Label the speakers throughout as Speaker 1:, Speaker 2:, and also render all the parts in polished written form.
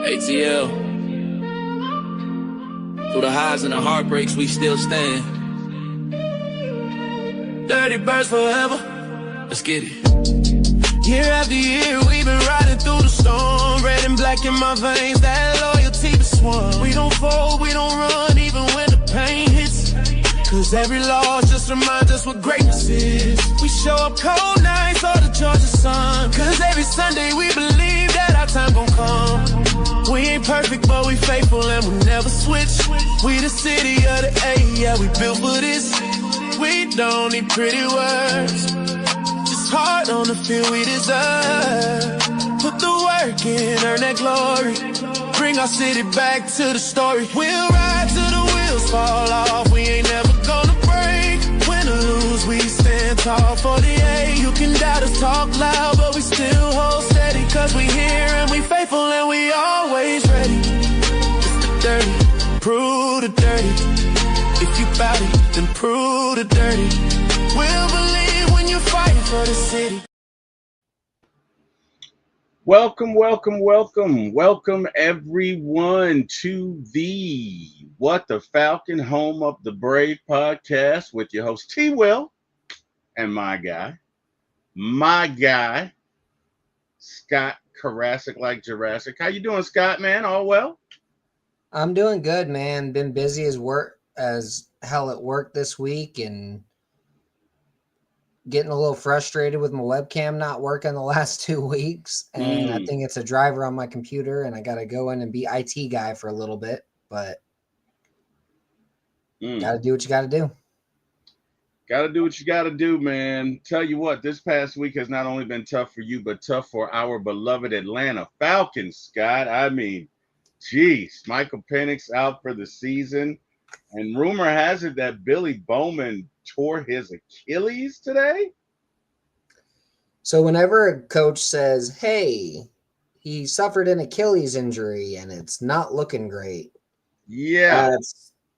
Speaker 1: ATL. Through the highs and the heartbreaks, we still stand. Dirty birds forever. Let's get it. Year after year, we've been riding through the storm. Red and black in my veins, that loyalty was swung. We don't fold, we don't run, even when the pain hits. Cause every loss just reminds us what greatness is. We show up cold nights or the Georgia sun. Cause every Sunday we believe that our time gon' come. We ain't perfect, but we faithful and we never switch. We the city of the A, yeah, we built for this. We don't need pretty words, just heart on the field we deserve. Put the work in, earn that glory. Bring our city back to the story. We'll ride till the wheels fall off. We ain't never gonna break. Win or lose, we stand tall. 48, you can doubt us, talk loud, but we still hold steady. Cause we here and we faithful and we always ready. It's the dirty, prove the dirty. If you bout it, then prove the dirty. We'll believe when you're fighting for the city.
Speaker 2: Welcome everyone to the What the Falcon Home of the Brave podcast with your host T-Will and my guy, Scott Karasik like Jurassic. How you doing, Scott, man? All well?
Speaker 3: I'm doing good, man. Been busy as hell at work this week and getting a little frustrated with my webcam not working the last 2 weeks. And I think it's a driver on my computer and I got to go in and be IT guy for a little bit, but got to do what you got to do.
Speaker 2: Got to do what you got to do, man. Tell you what, this past week has not only been tough for you, but tough for our beloved Atlanta Falcons, Scott. I mean, geez, Michael Penix out for the season. And rumor has it that Billy Bowman tore his Achilles today.
Speaker 3: So whenever a coach says, hey, he suffered an Achilles injury and it's not looking great.
Speaker 2: Yeah.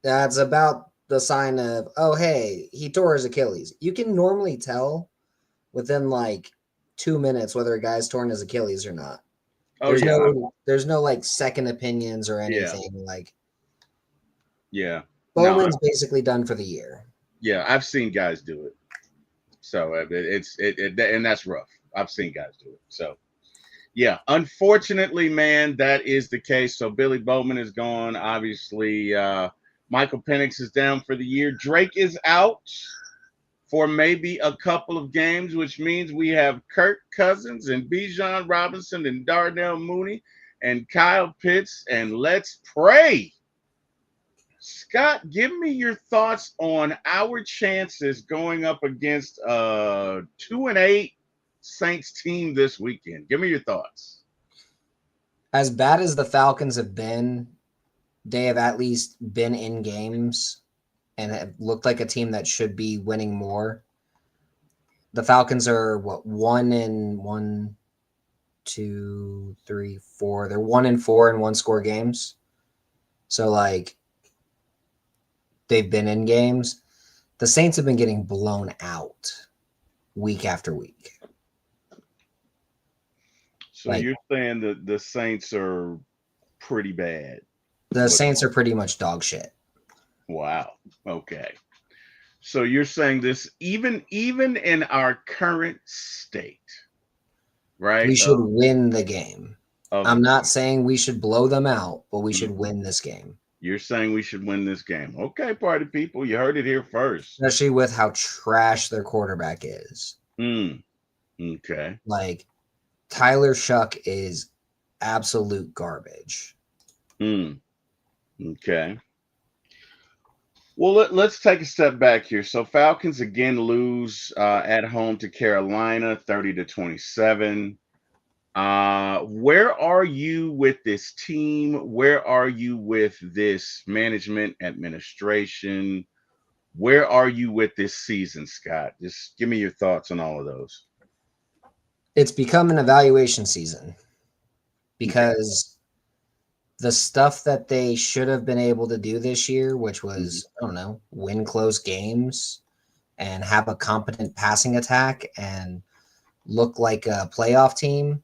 Speaker 3: That's about the sign of, oh, hey, he tore his Achilles. You can normally tell within like 2 minutes whether a guy's torn his Achilles or not. There's no like second opinions or anything. Bowman's basically done for the year.
Speaker 2: Yeah, I've seen guys do it. So and that's rough. I've seen guys do it. So yeah, unfortunately, man, that is the case. So Billy Bowman is gone. Obviously, Michael Penix is down for the year. Drake is out for maybe a couple of games, which means we have Kirk Cousins and Bijan Robinson and Darnell Mooney and Kyle Pitts, and let's pray. Scott, give me your thoughts on our chances going up against a 2-8 Saints team this weekend. Give me your thoughts.
Speaker 3: As bad as the Falcons have been, they have at least been in games and have looked like a team that should be winning more. The Falcons are 1-1, 2, 3, 4. They're 1-4 in one-score games. So they've been in games. The Saints have been getting blown out week after week.
Speaker 2: So you're saying that the Saints are pretty bad?
Speaker 3: The Saints are pretty much dog shit.
Speaker 2: Wow. Okay. So you're saying this even in our current state, right?
Speaker 3: We should win the game. I'm not saying we should blow them out, but we should win this game.
Speaker 2: You're saying we should win this game. Okay, party people. You heard it here first.
Speaker 3: Especially with how trash their quarterback is.
Speaker 2: Okay.
Speaker 3: Tyler Shuck is absolute garbage.
Speaker 2: Okay. Well, let's take a step back here. So Falcons again lose at home to Carolina, 30-27. Where are you with this team? Where are you with this management, administration? Where are you with this season, Scott? Just give me your thoughts on all of those.
Speaker 3: It's become an evaluation season because the stuff that they should have been able to do this year, which was, win close games and have a competent passing attack and look like a playoff team,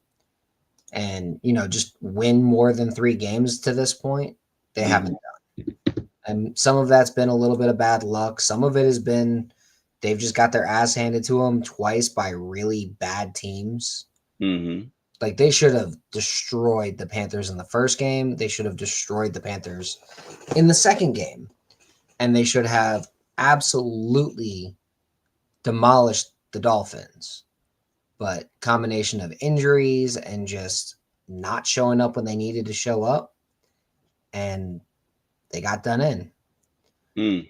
Speaker 3: and just win more than 3 games to this point. They haven't done. And some of that's been a little bit of bad luck. Some of it has been they've just got their ass handed to them twice by really bad teams.
Speaker 2: Mm-hmm.
Speaker 3: Like, they should have destroyed the Panthers in the first game. They should have destroyed the Panthers in the second game. And they should have absolutely demolished the Dolphins. But combination of injuries and just not showing up when they needed to show up, and they got done in.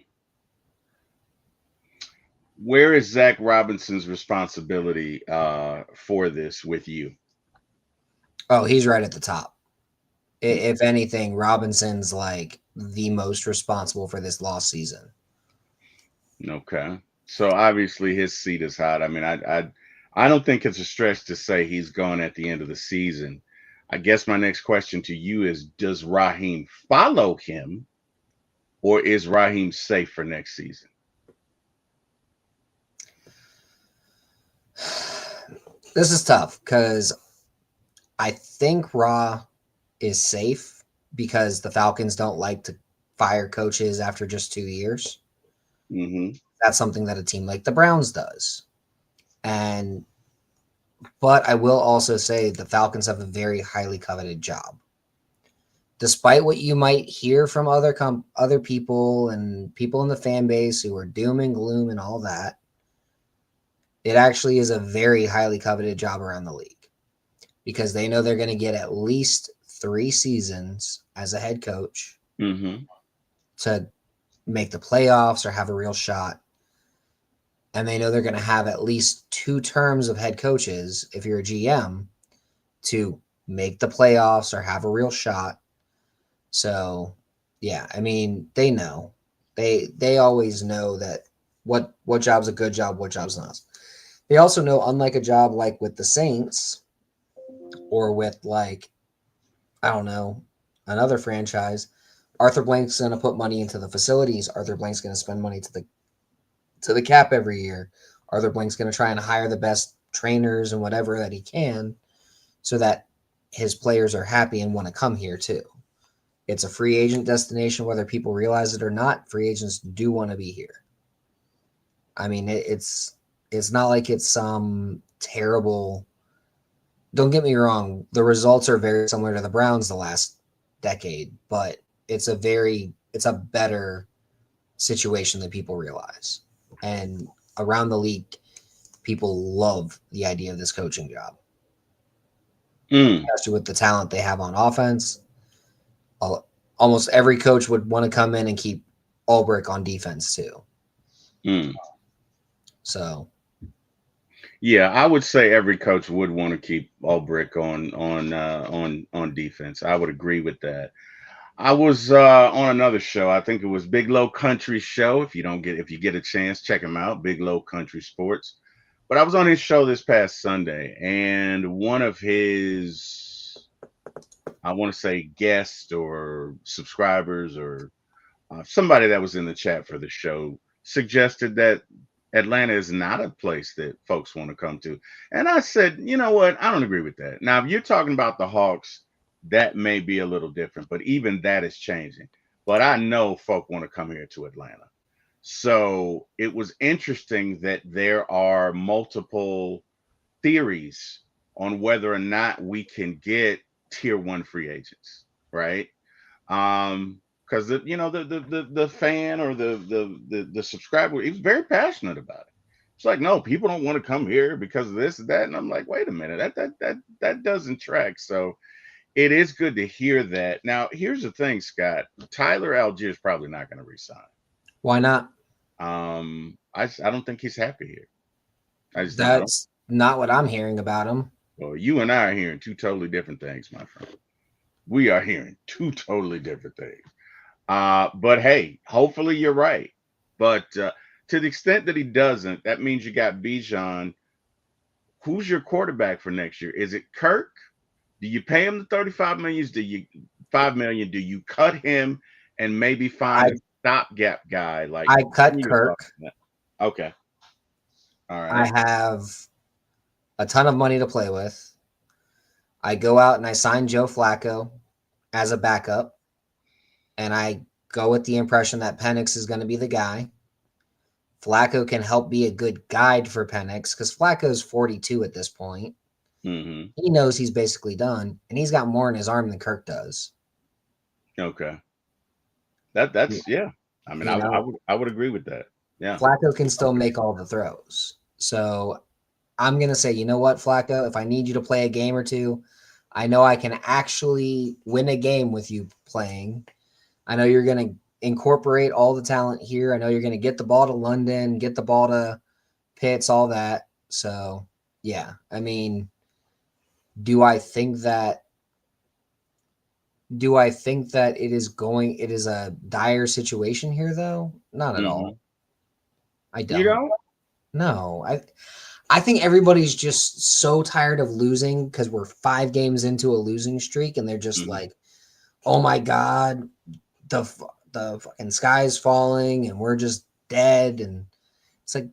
Speaker 2: Where is Zach Robinson's responsibility for this with you?
Speaker 3: Oh, he's right at the top. If anything, Robinson's like the most responsible for this lost season.
Speaker 2: Okay. So obviously his seat is hot. I mean, I don't think it's a stretch to say he's gone at the end of the season. I guess my next question to you is, does Raheem follow him, or is Raheem safe for next season?
Speaker 3: This is tough because I think Ra is safe because the Falcons don't like to fire coaches after just 2 years.
Speaker 2: Mm-hmm.
Speaker 3: That's something that a team like the Browns does. But I will also say the Falcons have a very highly coveted job. Despite what you might hear from other people and people in the fan base who are doom and gloom and all that, it actually is a very highly coveted job around the league because they know they're going to get at least 3 seasons as a head coach to make the playoffs or have a real shot. And they know they're going to have at least 2 terms of head coaches, if you're a GM, to make the playoffs or have a real shot. So, yeah, I mean, they know. They always know that what job's a good job, what job's not. They also know, unlike a job like with the Saints or with, like, I don't know, another franchise, Arthur Blank's going to put money into the facilities. Arthur Blank's going to spend money to the cap every year. Arthur Blank's going to try and hire the best trainers and whatever that he can so that his players are happy and want to come here too. It's a free agent destination, whether people realize it or not. Free agents do want to be here. I mean, it's not like it's some terrible. Don't get me wrong. The results are very similar to the Browns the last decade, but it's a better situation than people realize. And around the league, people love the idea of this coaching job, especially with the talent they have on offense. Almost every coach would want to come in and keep Ulbrich on defense too. So,
Speaker 2: yeah, I would say every coach would want to keep Ulbrich on defense. I would agree with that. I was on another show. I think it was Big Low Country Show. If you get a chance, check him out. Big Low Country Sports. But I was on his show this past Sunday, and one of his, I want to say, guests or subscribers or somebody that was in the chat for the show suggested that Atlanta is not a place that folks want to come to. And I said, you know what? I don't agree with that. Now, if you're talking about the Hawks, that may be a little different, but even that is changing. But I know folk want to come here to Atlanta. So it was interesting that there are multiple theories on whether or not we can get tier 1 free agents, right? Because the fan or the subscriber, he was very passionate about it. It's like, no, people don't want to come here because of this and that. And I'm like, wait a minute, that doesn't track. So it is good to hear that. Now, here's the thing, Scott. Tyler Algier is probably not going to resign.
Speaker 3: Why not?
Speaker 2: I don't think he's happy here.
Speaker 3: That's not what I'm hearing about him.
Speaker 2: Well, you and I are hearing 2 totally different things, my friend. We are hearing 2 totally different things. But hey, hopefully you're right. But to the extent that he doesn't, that means you got Bijan. Who's your quarterback for next year? Is it Kirk? Do you pay him the $35 million? $5 million? Do you cut him and maybe find a stopgap guy? Like
Speaker 3: I cut Kirk.
Speaker 2: Okay. All right.
Speaker 3: I have a ton of money to play with. I go out and I sign Joe Flacco as a backup, and I go with the impression that Penix is going to be the guy. Flacco can help be a good guide for Penix because Flacco's 42 at this point.
Speaker 2: Mm-hmm.
Speaker 3: He knows he's basically done, and he's got more in his arm than Kirk does.
Speaker 2: Okay. That's yeah. I mean, I would agree with that. Yeah.
Speaker 3: Flacco can still make all the throws. So I'm going to say, you know what, Flacco, if I need you to play a game or two, I know I can actually win a game with you playing. I know you're going to incorporate all the talent here. I know you're going to get the ball to London, get the ball to Pitts, all that. So, yeah. I mean, do I think that it is a dire situation here though? Not at all. I don't.
Speaker 2: You don't?
Speaker 3: No. I think everybody's just so tired of losing because we're 5 games into a losing streak and they're just like, "Oh my god, the fucking sky's falling and we're just dead." And it's like,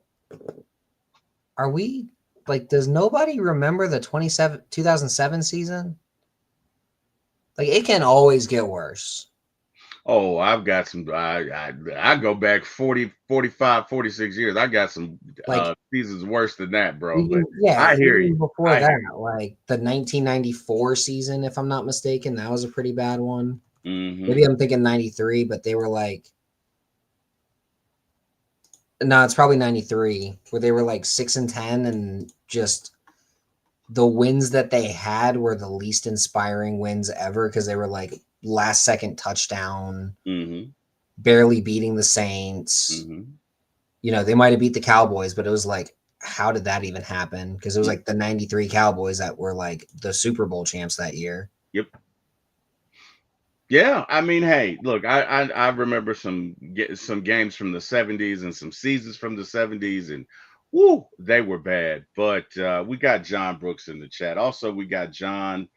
Speaker 3: are we like, does nobody remember the 2007 season? Like, it can always get worse.
Speaker 2: Oh, I've got some. I go back 40, 45, 46 years. I got some
Speaker 3: Like,
Speaker 2: seasons worse than that, bro.
Speaker 3: even,
Speaker 2: But
Speaker 3: yeah,
Speaker 2: I hear
Speaker 3: even
Speaker 2: you.
Speaker 3: before that, like the 1994 season, if I'm not mistaken, that was a pretty bad one.
Speaker 2: Mm-hmm.
Speaker 3: Maybe I'm thinking 93, but they were like, no, it's probably 93, where they were like 6-10, and just the wins that they had were the least inspiring wins ever because they were like last second touchdown, barely beating the Saints. You know, they might have beat the Cowboys, but it was like, how did that even happen? Because it was like the 93 Cowboys that were like the Super Bowl champs that year.
Speaker 2: Yep. Yeah, I mean, hey, look, I remember some games from the 70s and some seasons from the 70s, and woo, they were bad. But we got John Brooks in the chat. Also, we got John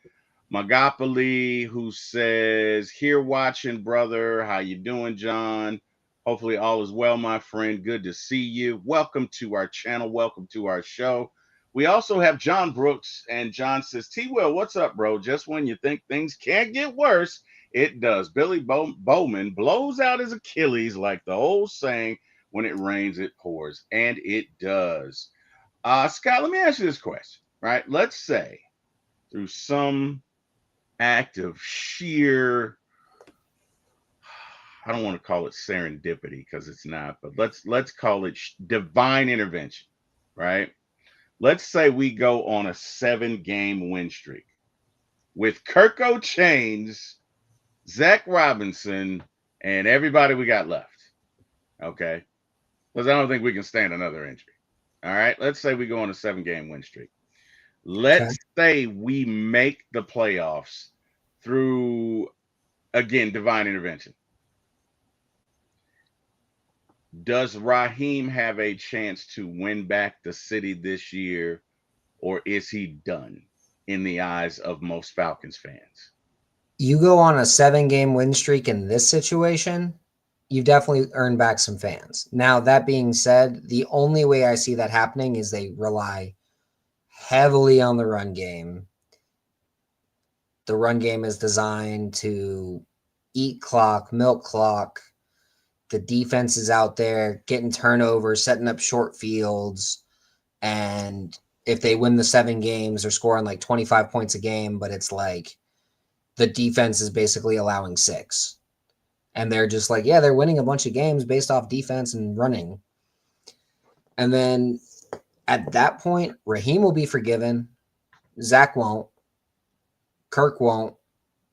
Speaker 2: Magopoli, who says, "Here watching, brother. How you doing, John? Hopefully all is well, my friend. Good to see you. Welcome to our channel. Welcome to our show." We also have John Brooks, and John says, "T-Will, what's up, bro? Just when you think things can't get worse, it does. Billy Bowman blows out his Achilles like the old saying, when it rains, it pours." And it does. Scott, let me ask you this question, right? Let's say through some act of sheer, I don't want to call it serendipity because it's not, but let's call it divine intervention, right? Let's say we go on a 7-game win streak with Kirko Chains, Zach Robinson, and everybody we got left. Okay. Because I don't think we can stand another injury. All right. Let's say we go on a 7-game win streak. Let's say we make the playoffs through, again, divine intervention. Does Raheem have a chance to win back the city this year, or is he done in the eyes of most Falcons fans?
Speaker 3: You go on a 7-game win streak in this situation, you've definitely earned back some fans. Now, that being said, the only way I see that happening is they rely heavily on the run game. The run game is designed to eat clock, milk clock. The defense is out there getting turnovers, setting up short fields. And if they win the 7 games, they're scoring like 25 points a game, but it's like the defense is basically allowing 6. And they're just like, yeah, they're winning a bunch of games based off defense and running. And then at that point, Raheem will be forgiven. Zach won't. Kirk won't.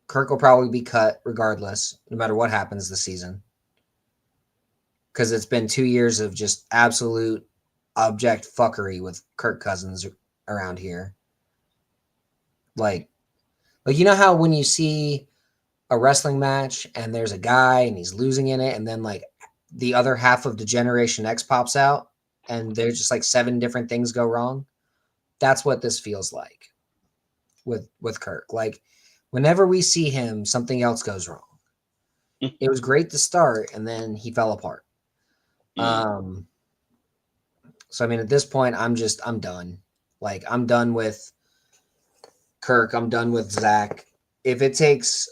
Speaker 3: Kirk will probably be cut regardless, no matter what happens this season. Because it's been 2 years of just absolute abject fuckery with Kirk Cousins around here. Like you know how when you see a wrestling match and there's a guy and he's losing in it, and then like the other half of the Generation X pops out and there's just like 7 different things go wrong? That's what this feels like with Kirk. Like whenever we see him, something else goes wrong. It was great to start, and then he fell apart. So I mean, at this point, I'm done. Like, I'm done with Kirk, I'm done with Zach. If it takes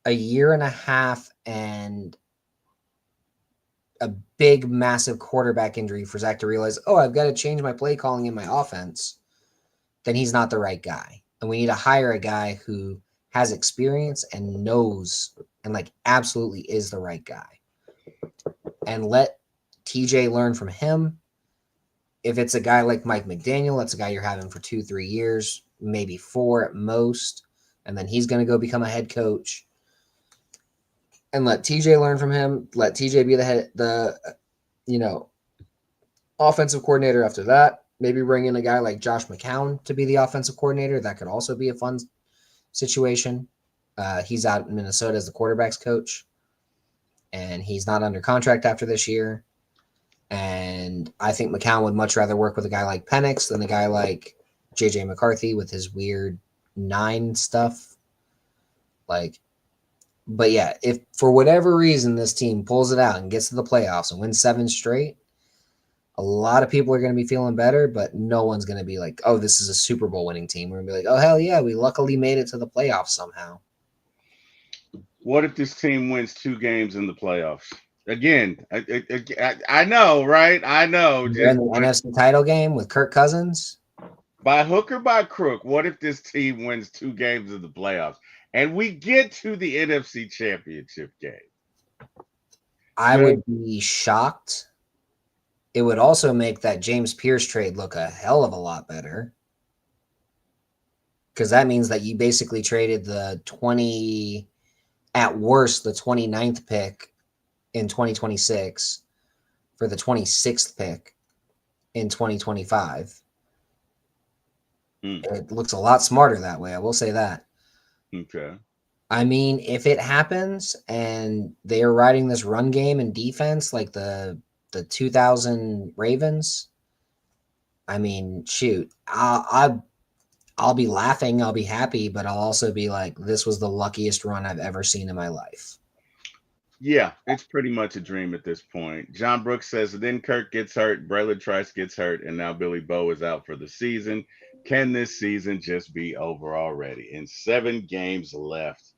Speaker 3: a year and a half and a big, massive quarterback injury for Zach to realize, oh, I've got to change my play calling in my offense, then he's not the right guy. And we need to hire a guy who has experience and knows and like absolutely is the right guy. And let TJ learn from him. If it's a guy like Mike McDaniel, that's a guy you're having for 2-3 years, maybe 4 at most. And then he's going to go become a head coach. And let TJ learn from him. Let TJ be the offensive coordinator after that. Maybe bring in a guy like Josh McCown to be the offensive coordinator. That could also be a fun situation. He's out in Minnesota as the quarterback's coach, and he's not under contract after this year. And I think McCown would much rather work with a guy like Penix than a guy like JJ McCarthy with his weird 9 stuff. But yeah, if for whatever reason this team pulls it out and gets to the playoffs and wins 7 straight, a lot of people are going to be feeling better, but no one's going to be like, oh, this is a Super Bowl winning team. We're going to be like, oh, hell yeah, we luckily made it to the playoffs somehow.
Speaker 2: What if this team wins 2 games in the playoffs? Again, I know, right? I know.
Speaker 3: You're in the NFC title game with Kirk Cousins.
Speaker 2: By hook or by crook, what if this team wins 2 games in the playoffs and we get to the NFC Championship game?
Speaker 3: I would be shocked. It would also make that James Pierce trade look a hell of a lot better. Because that means that you basically traded the 29th pick in 2026 for the 26th pick in 2025. It looks a lot smarter that way. I will say that.
Speaker 2: Okay.
Speaker 3: I mean, if it happens and they are riding this run game and defense like the 2000 Ravens, I mean, shoot, I'll be laughing. I'll be happy, but I'll also be like, this was the luckiest run I've ever seen in my life.
Speaker 2: Yeah, it's pretty much a dream at this point. John Brooks says, then Kirk gets hurt, Braylon Trice gets hurt, and now Billy Bo is out for the season. Can this season just be over already? In 7 games left.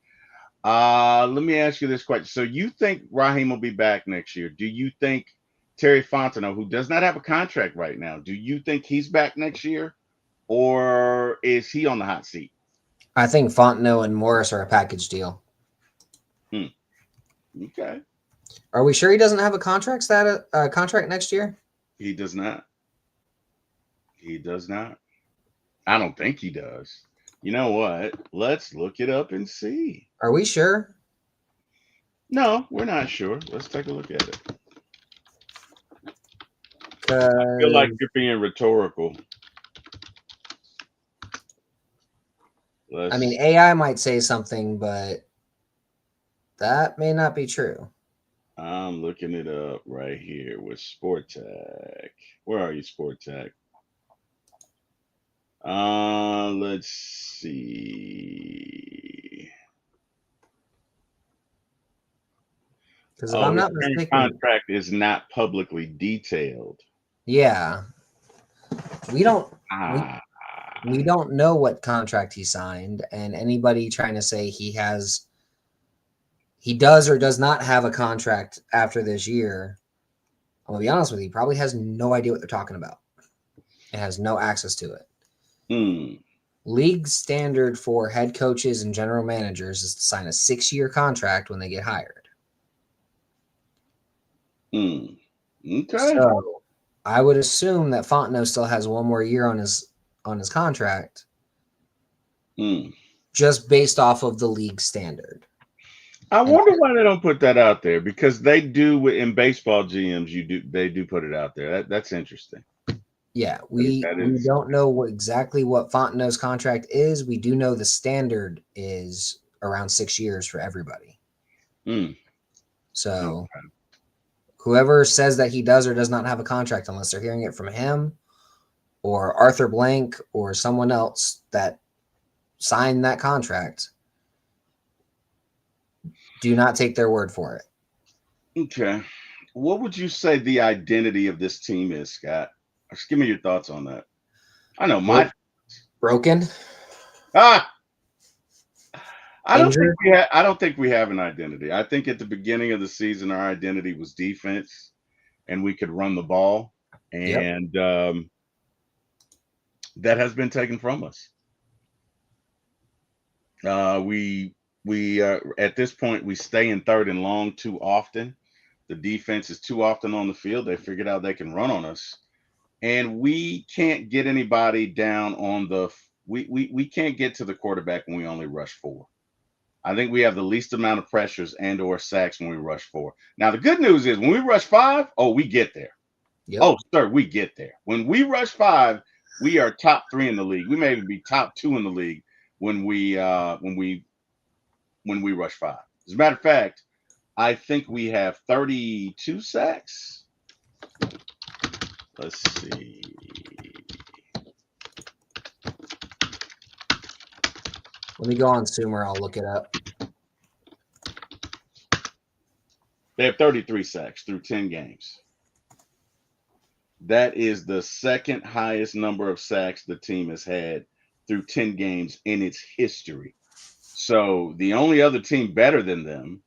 Speaker 2: Let me ask you this question. So you think Raheem will be back next year? Do you think Terry Fontenot, who does not have a contract right now, do you think he's back next year? Or is he on the hot seat?
Speaker 3: I think Fontenot and Morris are a package deal.
Speaker 2: Okay.
Speaker 3: Are we sure he doesn't have a contract next year?
Speaker 2: He does not. He does not. I don't think he does. You know what? Let's look it up and see.
Speaker 3: Are we sure?
Speaker 2: No, we're not sure. Let's take a look at it. I feel like you're being rhetorical.
Speaker 3: I mean, AI might say something, but that may not be true.
Speaker 2: I'm looking it up right here with Sport Tech. Where are you, Sport Tech? Let's see.
Speaker 3: Because if I'm not
Speaker 2: his
Speaker 3: mistaken,
Speaker 2: contract is not publicly detailed.
Speaker 3: Yeah, we don't know what contract he signed, and anybody trying to say he does or does not have a contract after this year, I'm gonna be honest with you, probably has no idea what they're talking about. It has no access to it. League standard for head coaches and general managers is to sign a 6-year contract when they get hired.
Speaker 2: Okay.
Speaker 3: So I would assume that Fontenot still has 1 more year on his contract, just based off of the league standard.
Speaker 2: I wonder why they don't put that out there, because they do in baseball GMs. They do put it out there. That's interesting.
Speaker 3: Yeah, we don't know exactly what Fontenot's contract is. We do know the standard is around 6 years for everybody. So whoever says that he does or does not have a contract, unless they're hearing it from him or Arthur Blank or someone else that signed that contract, do not take their word for it.
Speaker 2: Okay. What would you say the identity of this team is, Scott? Just give me your thoughts on that. I know my
Speaker 3: broken. Injured?
Speaker 2: I don't think we have an identity. I think at the beginning of the season, our identity was defense, and we could run the ball,
Speaker 3: Yep.
Speaker 2: and that has been taken from us. We at this point we stay in third and long too often. The defense is too often on the field. They figured out they can run on us, and we can't get anybody down on the. We can't get to the quarterback when we only rush four. I think we have the least amount of pressures and or sacks when we rush four. Now the good news is when we rush five, oh, we get there.
Speaker 3: Yep.
Speaker 2: Oh, sir, we get there. When we rush five, we are top three in the league. We may even be top two in the league when we rush five. As a matter of fact, I think we have 32 sacks. Let's see.
Speaker 3: Let me go on Sumer. I'll look it up.
Speaker 2: They have 33 sacks through 10 games. That is the second highest number of sacks the team has had through 10 games in its history. So the only other team better than them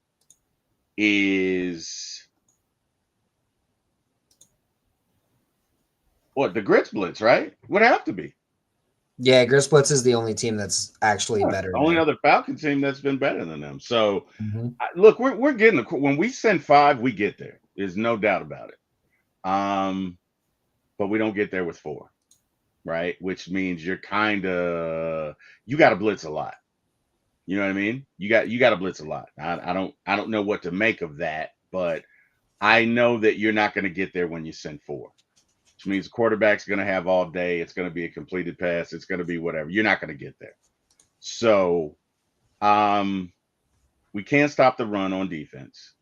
Speaker 2: is what? The Grits Blitz, right? Would have to be.
Speaker 3: Yeah, Grisblitz is the only team that's actually
Speaker 2: Yeah,
Speaker 3: better.
Speaker 2: the only other Falcon team that's been better than them. So
Speaker 3: Mm-hmm.
Speaker 2: look, we're getting when we send five, we get there. There's no doubt about it. But we don't get there with four, right? Which means you're you got to blitz a lot. You know what I mean? You got to blitz a lot. I don't know what to make of that, but I know that you're not going to get there when you send four. Which means the quarterback's going to have all day. It's going to be a completed pass. It's going to be whatever. You're not going to get there. So, we can't stop the run on defense.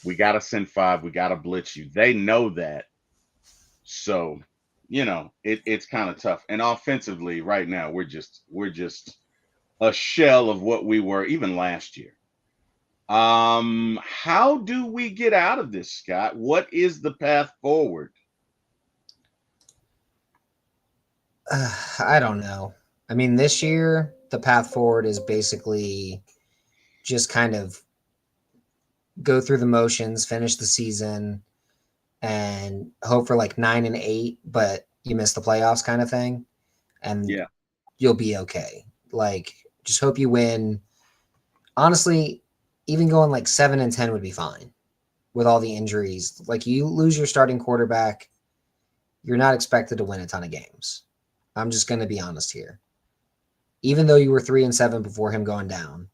Speaker 2: We got to send five. We got to blitz you. They know that. So, it's kind of tough. And offensively, right now, we're just a shell of what we were even last year. How do we get out of this, Scott? What is the path forward?
Speaker 3: I don't know. I mean, this year, the path forward is basically just kind of go through the motions, finish the season, and hope for like 9-8, but you miss the playoffs kind of thing. And
Speaker 2: Yeah,
Speaker 3: you'll be okay. Like, just hope you win. Honestly, even going like 7-10 would be fine with all the injuries. Like, you lose your starting quarterback, you're not expected to win a ton of games. I'm just going to be honest here. Even though you were 3-7 before him going down,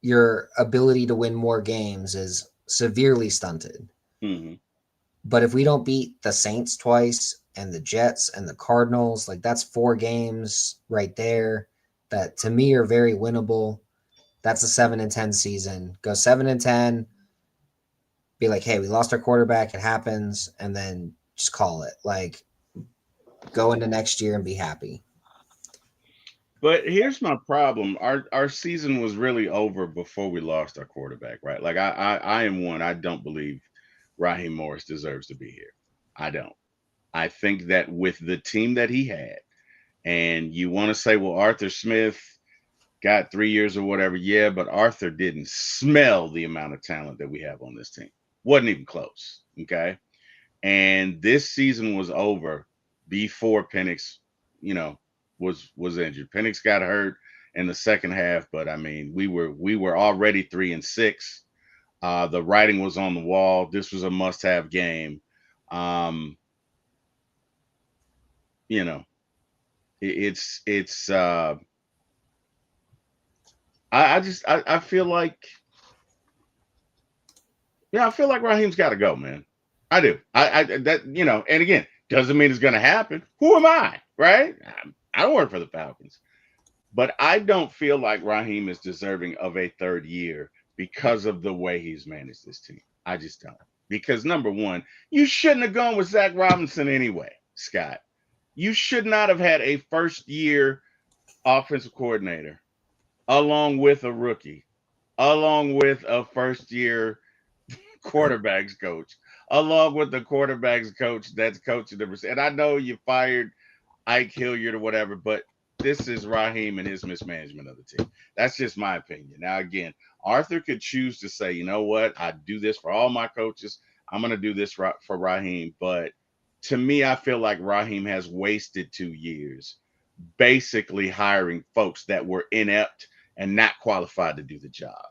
Speaker 3: your ability to win more games is severely stunted.
Speaker 2: mm-hmm.
Speaker 3: But if we don't beat the Saints twice and the Jets and the Cardinals, like that's 4 games right there that to me are very winnable. That's a 7-10 season. Go 7-10. Be like, hey, we lost our quarterback. It happens, and then just call it. Like, go into next year and be happy.
Speaker 2: But here's my problem. Our season was really over before we lost our quarterback, right? Like I am one. I don't believe Raheem Morris deserves to be here. I don't. I think that with the team that he had, and you want to say, well, Arthur Smith got 3 years or whatever. Yeah, but Arthur didn't smell the amount of talent that we have on this team. Wasn't even close. Okay. And this season was over before Penix, was injured. Penix got hurt in the second half, but I mean, we were already 3-6. The writing was on the wall. This was a must-have game. It's I feel like I feel like Raheem's got to go, man. I do. And again, doesn't mean it's going to happen. Who am I, right? I don't work for the Falcons, but I don't feel like Raheem is deserving of a third year because of the way he's managed this team. I just don't. Because number one, you shouldn't have gone with Zach Robinson anyway, Scott. You should not have had a first-year offensive coordinator along with a rookie, along with a first-year quarterbacks coach, along with the quarterbacks coach that's coaching them. And I know you fired Ike Hilliard or whatever, but this is Raheem and his mismanagement of the team. That's just my opinion. Now, again, Arthur could choose to say, you know what, I do this for all my coaches. I'm going to do this for Raheem. But to me, I feel like Raheem has wasted 2 years basically hiring folks that were inept and not qualified to do the job.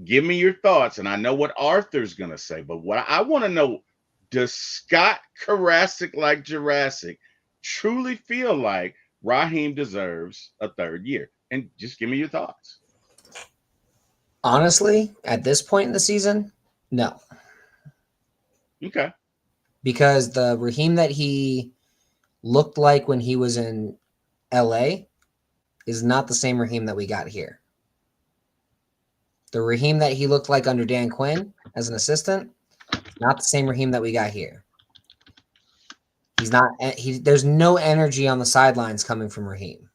Speaker 2: Give me your thoughts, and I know what Arthur's going to say, but what I want to know, does Scott Karasik like Jurassic truly feel like Raheem deserves a 3rd year? And just give me your thoughts.
Speaker 3: Honestly, at this point in the season, no.
Speaker 2: Okay.
Speaker 3: Because the Raheem that he looked like when he was in LA is not the same Raheem that we got here. The Raheem that he looked like under Dan Quinn as an assistant, not the same Raheem that we got here. He's not. There's no energy on the sidelines coming from Raheem.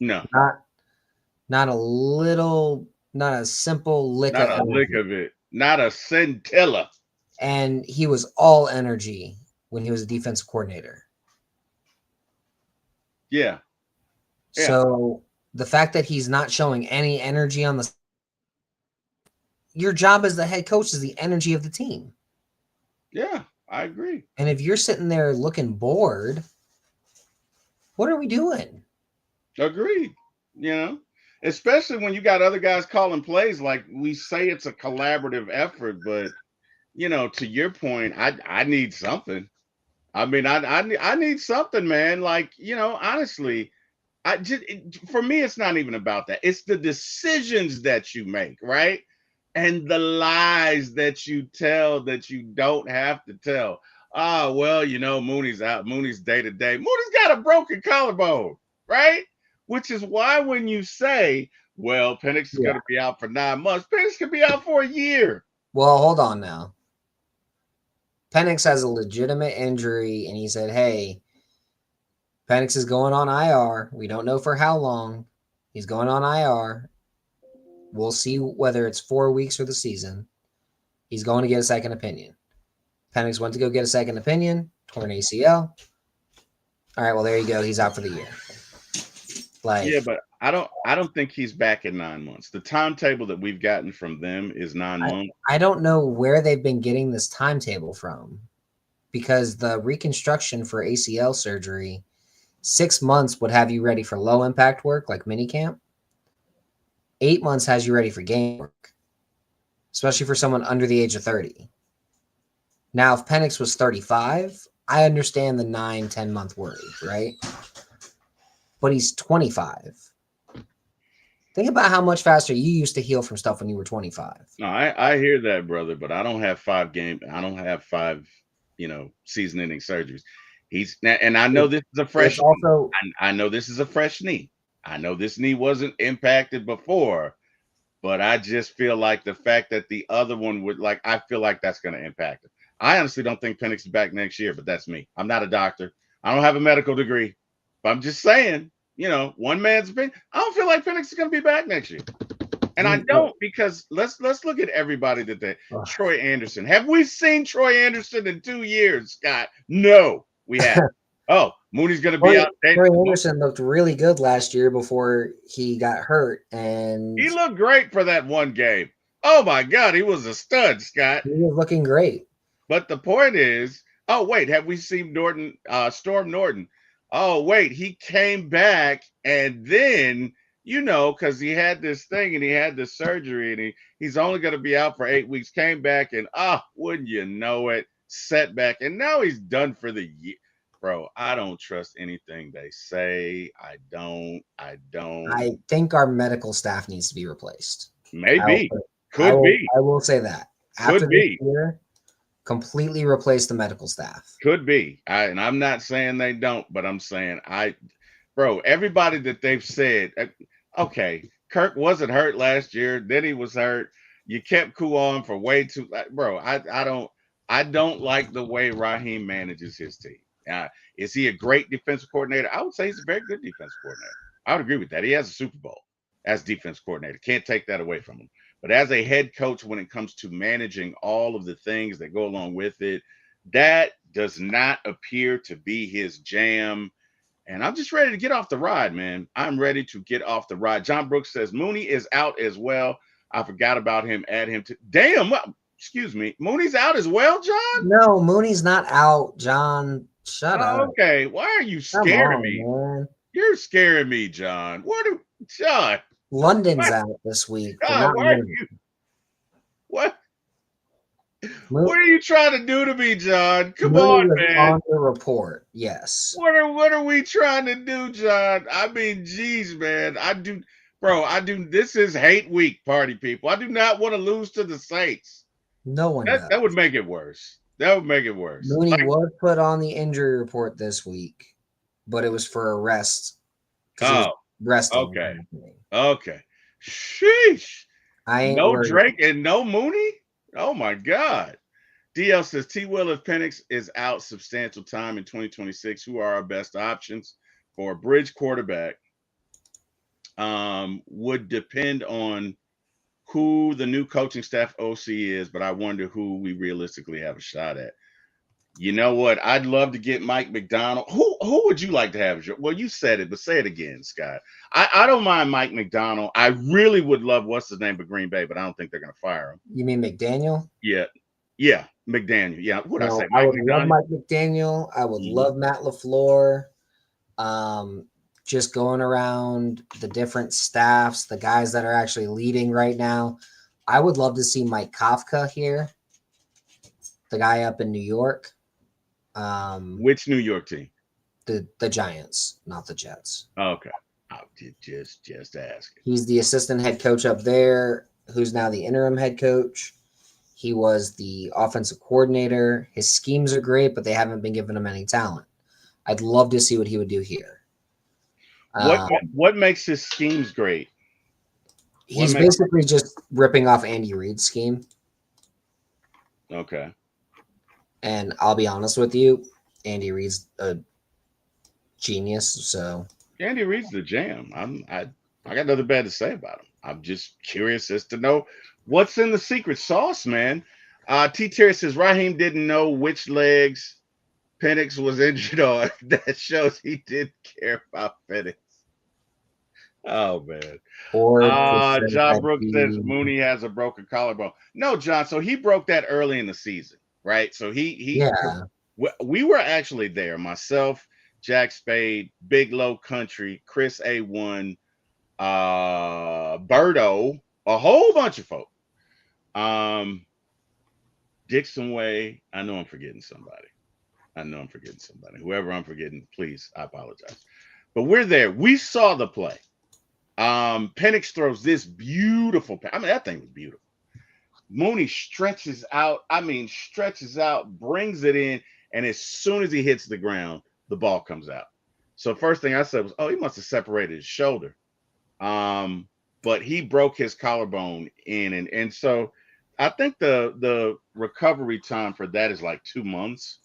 Speaker 2: No.
Speaker 3: Not a little. Not a simple lick.
Speaker 2: Not a lick of it. Not a scintilla.
Speaker 3: And he was all energy when he was a defensive coordinator.
Speaker 2: Yeah.
Speaker 3: So the fact that he's not showing any energy on the, your job as the head coach is the energy of the team.
Speaker 2: Yeah, I agree.
Speaker 3: And if you're sitting there looking bored, what are we doing?
Speaker 2: Agreed. You know, especially when you got other guys calling plays, like we say it's a collaborative effort, but you know, to your point, I need something. I mean, I need something, man. Like, you know, honestly, for me, it's not even about that. It's the decisions that you make, right? And the lies that you tell that you don't have to tell. Ah, well, you know, Mooney's out. Mooney's day to day. Mooney's got a broken collarbone, right? Which is why when you say, well, Penix is going to be out for 9 months, Penix could be out for a year.
Speaker 3: Well, hold on now. Penix has a legitimate injury, and he said, hey, Penix is going on IR. We don't know for how long. He's going on IR. We'll see whether it's 4 weeks or the season. He's going to get a second opinion. Penix went to go get a second opinion, torn ACL. All right, well, there you go. He's out for the year.
Speaker 2: Like, yeah, but I don't think he's back in 9 months. The timetable that we've gotten from them is 9 months.
Speaker 3: I don't know where they've been getting this timetable from, because the reconstruction for ACL surgery, 6 months would have you ready for low impact work like minicamp. 8 months has you ready for game work, especially for someone under the age of 30. Now, if Penix was 35, I understand the 9-10 month worry, right? But he's 25. Think about how much faster you used to heal from stuff when you were 25.
Speaker 2: No, I hear that, brother, but I don't have 5 season-ending surgeries. And I know this is a fresh knee. I know this is a fresh knee. I know this knee wasn't impacted before, but I just feel like the fact that the other one I feel like that's going to impact it. I honestly don't think Penix is back next year, but that's me. I'm not a doctor. I don't have a medical degree. But I'm just saying, you know, one man's opinion. I don't feel like Penix is going to be back next year. And I don't, because let's look at everybody Troy Anderson. Have we seen Troy Anderson in 2 years, Scott? No, we haven't. Oh, Mooney's going to be out.
Speaker 3: Troy Anderson looked really good last year before he got hurt. And
Speaker 2: he looked great for that one game. Oh, my God, he was a stud, Scott.
Speaker 3: He was looking great.
Speaker 2: But the point is, oh, wait, have we seen Storm Norton? Oh, wait, he came back, and then, you know, because he had this thing and he had this surgery, and he's only going to be out for 8 weeks, came back, and, wouldn't you know it, setback, and now he's done for the year. Bro, I don't trust anything they say. I don't.
Speaker 3: I think our medical staff needs to be replaced.
Speaker 2: Maybe. Could be.
Speaker 3: I will say that.
Speaker 2: Could be.
Speaker 3: This year, completely replace the medical staff.
Speaker 2: Could be. And I'm not saying they don't, but I'm saying everybody that they've said, okay, Kirk wasn't hurt last year, then he was hurt. You kept Kuon for way too, bro. I don't like the way Raheem manages his team. Is he a great defensive coordinator? I would say he's a very good defensive coordinator. I would agree with that. He has a Super Bowl as defense coordinator. Can't take that away from him. But as a head coach, when it comes to managing all of the things that go along with it, that does not appear to be his jam. And I'm just ready to get off the ride, man. I'm ready to get off the ride. John Brooks says Mooney is out as well. I forgot about him. Add him to. Damn. Excuse me. Mooney's out as well, John?
Speaker 3: No, Mooney's not out, John. Shut up.
Speaker 2: Okay. Why are you
Speaker 3: Come
Speaker 2: scaring
Speaker 3: on,
Speaker 2: me?
Speaker 3: man.
Speaker 2: You're scaring me, John. John?
Speaker 3: London's out this week. But
Speaker 2: John,
Speaker 3: not
Speaker 2: why are
Speaker 3: Mooney.
Speaker 2: you? What? What are you trying to do to me, John? Come on, man.
Speaker 3: On the report, yes.
Speaker 2: What are we trying to do, John? I mean, geez, man. I do. This is hate week, party people. I do not want to lose to the Saints.
Speaker 3: No one does.
Speaker 2: That would make it worse. That would make it worse.
Speaker 3: Mooney was put on the injury report this week, but it was for a rest.
Speaker 2: Oh,
Speaker 3: resting.
Speaker 2: Okay. Sheesh. No
Speaker 3: worried.
Speaker 2: Drake and no Mooney? Oh, my God. DL says T. Will if Penix is out substantial time in 2026, who are our best options for a bridge quarterback? Would depend on who the new coaching staff OC is, but I wonder who we realistically have a shot at. You know what? I'd love to get Mike McDonald. Who would you like to have? Well, you said it, but say it again, Scott. I don't mind Mike McDonald. I really would love what's his name, but Green Bay, but I don't think they're going to fire him.
Speaker 3: You mean McDaniel?
Speaker 2: Yeah, McDaniel. Yeah, what I say?
Speaker 3: I would love Mike McDaniel. I would love Matt LaFleur. Just going around the different staffs, the guys that are actually leading right now. I would love to see Mike Kafka here, the guy up in New York.
Speaker 2: Which New York team?
Speaker 3: The Giants, not the Jets.
Speaker 2: Okay. I did just ask.
Speaker 3: He's the assistant head coach up there, who's now the interim head coach. He was the offensive coordinator. His schemes are great, but they haven't been giving him any talent. I'd love to see what he would do here.
Speaker 2: What makes his schemes great?
Speaker 3: He's basically just ripping off Andy Reid's scheme.
Speaker 2: Okay.
Speaker 3: And I'll be honest with you, Andy Reid's a genius. So
Speaker 2: Andy Reid's the jam. I got nothing bad to say about him. I'm just curious as to know what's in the secret sauce, man. T. Terry says Raheem didn't know which legs Penix was injured on. That shows he didn't care about Penix. Oh, man.
Speaker 3: Or
Speaker 2: John Brooks says Mooney has a broken collarbone. No, John. So he broke that early in the season, right? So we were actually there. Myself, Jack Spade, Big Low Country, Chris A1, Birdo, a whole bunch of folk. Dixon Way. I know I'm forgetting somebody. Whoever I'm forgetting, please, I apologize. But we're there. We saw the play. Penix throws this beautiful pass. I mean, that thing was beautiful. Mooney stretches out, brings it in, and as soon as he hits the ground, the ball comes out. So first thing I said was, oh, he must have separated his shoulder. But he broke his collarbone in, and so I think the recovery time for that is like 2 months.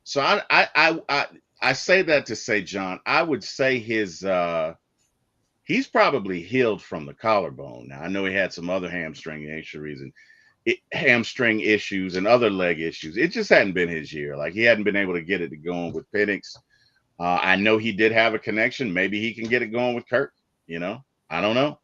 Speaker 2: So I say that to say, John, I would say he's probably healed from the collarbone. Now I know he had some other hamstring issues and other leg issues. It just hadn't been his year. Like he hadn't been able to get it going with Penix. I know he did have a connection. Maybe he can get it going with Kirk. You know, I don't know.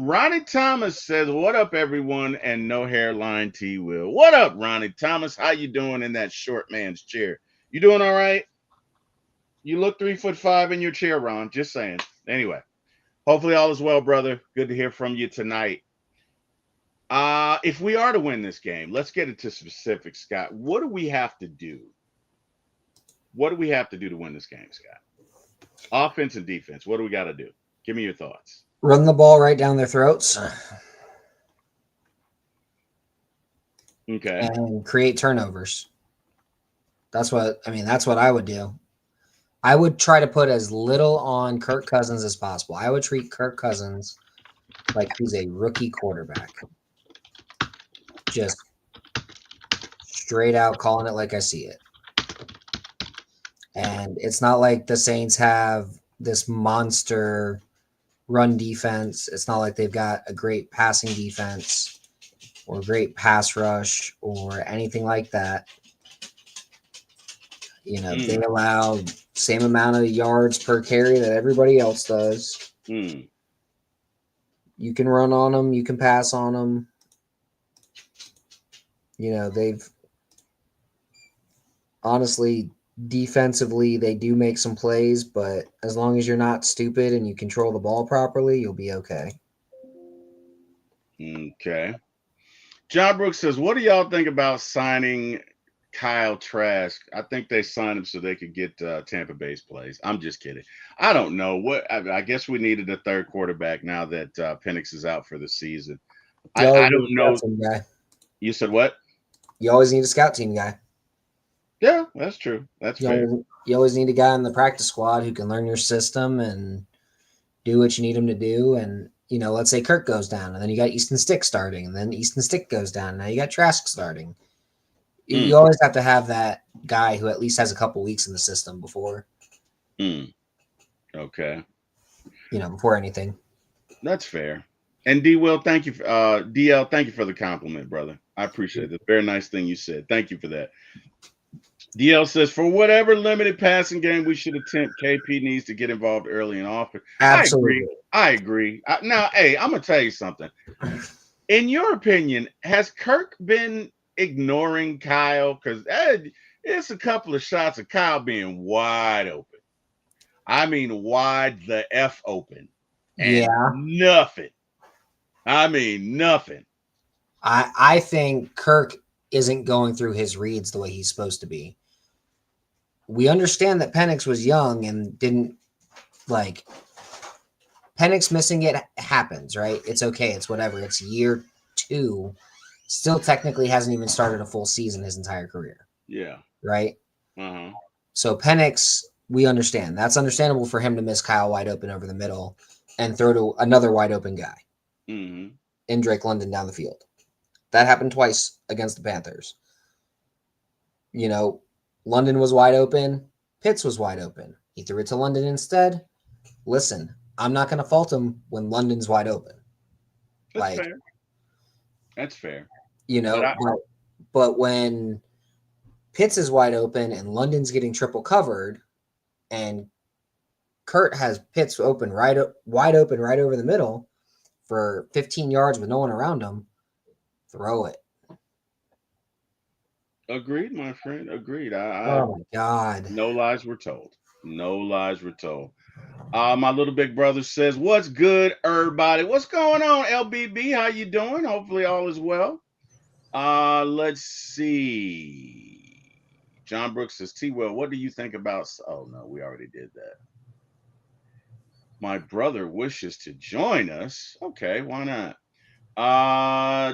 Speaker 2: Ronnie Thomas says, what up, everyone? And no hairline T Will. What up, Ronnie Thomas? How you doing in that short man's chair? You doing all right? You look 3'5" in your chair, Ron. Just saying. Anyway, hopefully all is well, brother. Good to hear from you tonight. If we are to win this game, let's get into specifics, Scott. What do we have to do? What do we have to do to win this game, Scott? Offense and defense. What do we got to do? Give me your thoughts.
Speaker 3: Run the ball right down their throats.
Speaker 2: Okay.
Speaker 3: And create turnovers. That's what I would do. I would try to put as little on Kirk Cousins as possible. I would treat Kirk Cousins like he's a rookie quarterback. Just straight out calling it like I see it. And it's not like the Saints have this monster run defense. It's not like they've got a great passing defense or great pass rush or anything like that. You know, they allow same amount of yards per carry that everybody else does.
Speaker 2: Mm.
Speaker 3: You can run on them. You can pass on them. You know, they've honestly, defensively, they do make some plays, but as long as you're not stupid and you control the ball properly, you'll be okay.
Speaker 2: Okay. John Brooks says, what do y'all think about signing Kyle Trask? I think they signed him so they could get Tampa Bay's plays. I'm just kidding. I don't know. I guess we needed a third quarterback now that Penix is out for the season. I don't know.
Speaker 3: Guy.
Speaker 2: You said what?
Speaker 3: You always need a scout team guy.
Speaker 2: Yeah, that's true. That's fair.
Speaker 3: You always need a guy in the practice squad who can learn your system and do what you need him to do. And, you know, let's say Kirk goes down, and then you got Easton Stick starting, and then Easton Stick goes down. And now you got Trask starting. You always have to have that guy who at least has a couple weeks in the system before.
Speaker 2: Okay.
Speaker 3: You know, before anything.
Speaker 2: That's fair. And D. Will, thank you. DL, thank you for the compliment, brother. I appreciate it. Very nice thing you said. Thank you for that. DL says, for whatever limited passing game we should attempt, KP needs to get involved early and often.
Speaker 3: Absolutely.
Speaker 2: I agree. Now, hey, I'm going to tell you something. In your opinion, has Kirk been ignoring Kyle? Because it's a couple of shots of Kyle being wide open. I mean, wide the F open. And nothing. I mean, nothing.
Speaker 3: I think Kirk isn't going through his reads the way he's supposed to be. We understand that Penix was young and didn't like Penix missing it happens, right? It's okay. It's whatever. It's year 2. Still technically hasn't even started a full season his entire career.
Speaker 2: Yeah.
Speaker 3: Right?
Speaker 2: Uh-huh.
Speaker 3: So Penix, we understand. That's understandable for him to miss Kyle wide open over the middle and throw to another wide open guy in Drake London down the field. That happened twice against the Panthers. You know, London was wide open. Pitts was wide open. He threw it to London instead. Listen, I'm not going to fault him when London's wide open.
Speaker 2: That's fair. That's fair.
Speaker 3: You know, but when Pitts is wide open and London's getting triple covered and Kurt has Pitts open wide open right over the middle for 15 yards with no one around him, throw it.
Speaker 2: Agreed, my friend. Agreed.
Speaker 3: Oh my God.
Speaker 2: No lies were told. No lies were told. My little big brother says, what's good, everybody? What's going on, LBB? How you doing? Hopefully all is well. Let's see. John Brooks says, T-Will, what do you think about... Oh, no, we already did that. My brother wishes to join us. Okay, why not?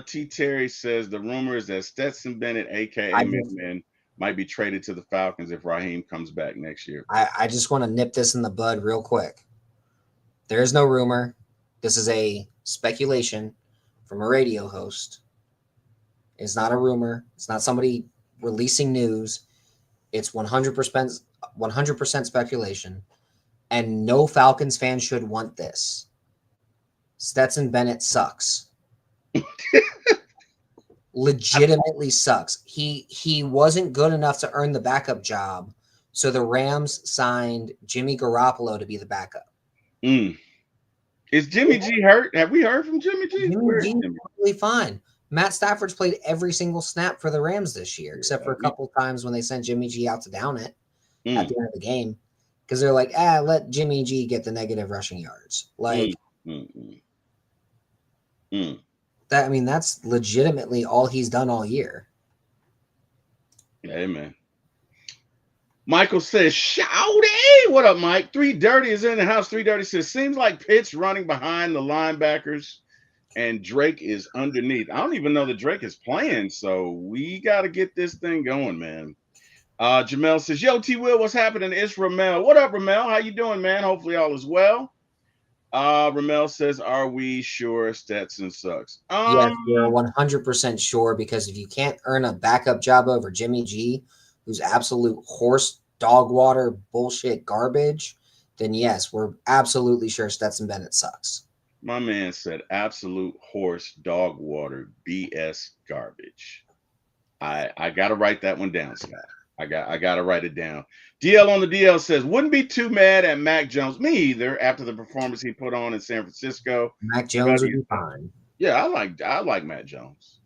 Speaker 2: T. Terry says, the rumor is that Stetson Bennett, a.k.a. McMahon, might be traded to the Falcons if Raheem comes back next year.
Speaker 3: I just want to nip this in the bud real quick. There is no rumor. This is a speculation from a radio host. It's not a rumor. It's not somebody releasing news. It's 100% speculation. And no Falcons fan should want this. Stetson Bennett sucks. Legitimately sucks. He wasn't good enough to earn the backup job, so the Rams signed Jimmy Garoppolo to be the backup.
Speaker 2: Is Jimmy G hurt? Have we heard from Jimmy G?
Speaker 3: Jimmy G is totally fine. Matt Stafford's played every single snap for the Rams this year, except for a couple times when they sent Jimmy G out to down it at the end of the game, because they're like, let Jimmy G get the negative rushing yards. Like that. I mean, that's legitimately all he's done all year.
Speaker 2: Amen. Michael says, Shouty! What up, Mike? 3 Dirty is in the house. 3 Dirty says, seems like Pitts running behind the linebackers and Drake is underneath. I don't even know that Drake is playing, so we got to get this thing going, man. Jamel says, yo, T-Will, what's happening? It's Ramel. What up, Ramel? How you doing, man? Hopefully all is well. Ramel says, are we sure Stetson sucks?
Speaker 3: Yes, we're 100% sure, because if you can't earn a backup job over Jimmy G, who's absolute horse, dog water, bullshit garbage, then yes, we're absolutely sure Stetson Bennett sucks.
Speaker 2: My man said absolute horse, dog water, BS garbage. I got to write that one down, Scott. I got to write it down. DL on the DL says, wouldn't be too mad at Mac Jones. Me either. After the performance he put on in San Francisco.
Speaker 3: Mac Jones would be fine.
Speaker 2: Yeah, I like Matt Jones.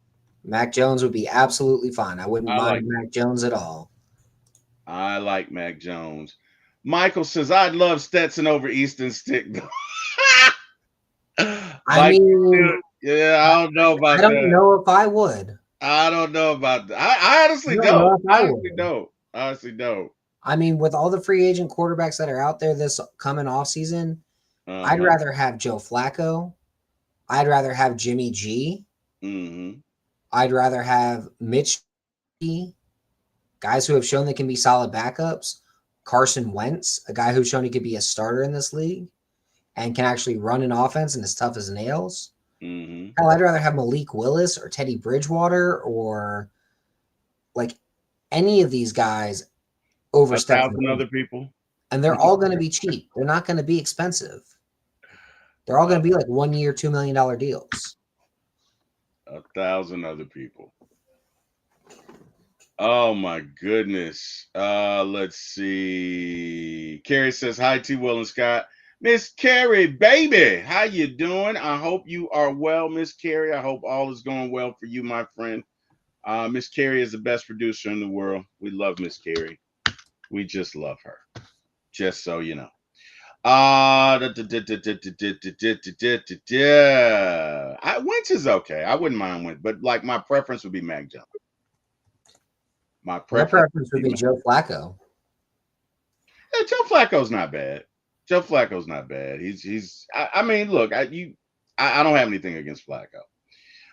Speaker 3: Mac Jones would be absolutely fine. I wouldn't mind Mac Jones at all.
Speaker 2: I like Mac Jones. Michael says, I'd love Stetson over Easton Stick.
Speaker 3: I mean,
Speaker 2: yeah, I don't know about that.
Speaker 3: I don't know if I would.
Speaker 2: I don't know about that. I honestly don't. Honestly don't.
Speaker 3: I mean, with all the free agent quarterbacks that are out there this coming off season, I'd rather have Joe Flacco. I'd rather have Jimmy G.
Speaker 2: Mm-hmm.
Speaker 3: I'd rather have Mitch G. Guys who have shown they can be solid backups. Carson Wentz, a guy who's shown he could be a starter in this league and can actually run an offense and is tough as nails.
Speaker 2: Mm-hmm.
Speaker 3: Hell, I'd rather have Malik Willis or Teddy Bridgewater or like any of these guys over
Speaker 2: 1,000 other people.
Speaker 3: And they're all going to be cheap. They're not going to be expensive. They're all going to be like 1 year, $2 million deals.
Speaker 2: 1,000 other people. Oh my goodness. Let's see. Carrie says, hi, T. Will and Scott. Miss Carrie, baby, how you doing? I hope you are well, Miss Carrie. I hope all is going well for you, my friend. Miss Carrie is the best producer in the world. We love Miss Carrie. We just love her. Just so you know. Wentz is okay. I wouldn't mind Wentz, but like my preference would be Mac Jones. My preference
Speaker 3: would be Joe Flacco.
Speaker 2: Yeah, Joe Flacco's not bad. Joe Flacco's not bad. He's. I mean, look, I don't have anything against Flacco.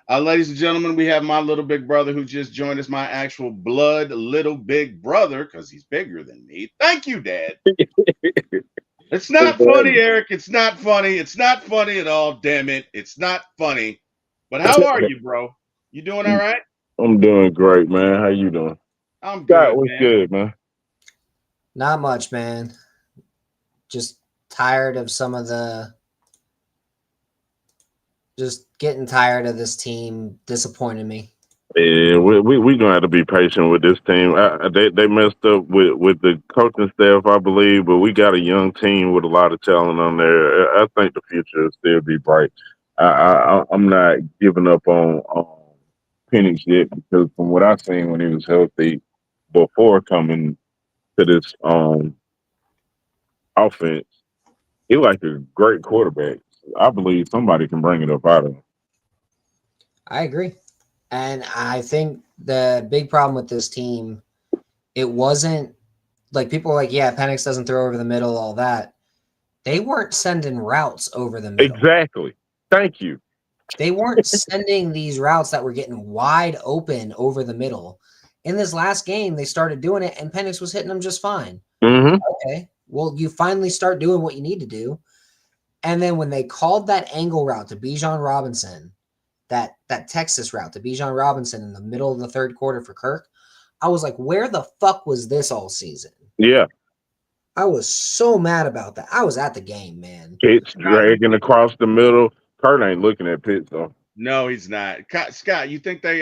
Speaker 2: Ladies and gentlemen, we have my little big brother who just joined us, my actual blood little big brother, because he's bigger than me. Thank you, Dad. It's not funny, Eric. It's not funny. It's not funny at all. Damn it. It's not funny. But how are you, bro? You doing all right?
Speaker 4: I'm doing great, man. How you doing?
Speaker 2: I'm good.
Speaker 4: What's good, man?
Speaker 3: Not much, man. Just tired of some of the. Just getting tired of this team disappointing me.
Speaker 4: Yeah, we gonna have to be patient with this team. They messed up with the coaching staff, I believe, but we got a young team with a lot of talent on there. I think the future will still be bright. I'm not giving up on Penix yet, because from what I've seen when he was healthy before coming to this offense, he like a great quarterback. I believe somebody can bring it up out of him.
Speaker 3: I agree. And I think the big problem with this team, it wasn't like people were like, yeah, Penix doesn't throw over the middle, all that. They weren't sending routes over the middle.
Speaker 4: Exactly. Thank you.
Speaker 3: They weren't sending these routes that were getting wide open over the middle. In this last game, they started doing it, and Penix was hitting them just fine.
Speaker 4: Mm-hmm.
Speaker 3: Okay, well, you finally start doing what you need to do. And then when they called that angle route to Bijan Robinson, that Texas route to Bijan Robinson in the middle of the third quarter for Kirk, I was like, where the fuck was this all season?
Speaker 4: Yeah.
Speaker 3: I was so mad about that. I was at the game, man.
Speaker 4: Pitts dragging across the middle. Kurt ain't looking at Pitts, though.
Speaker 2: No, he's not. Scott, you think they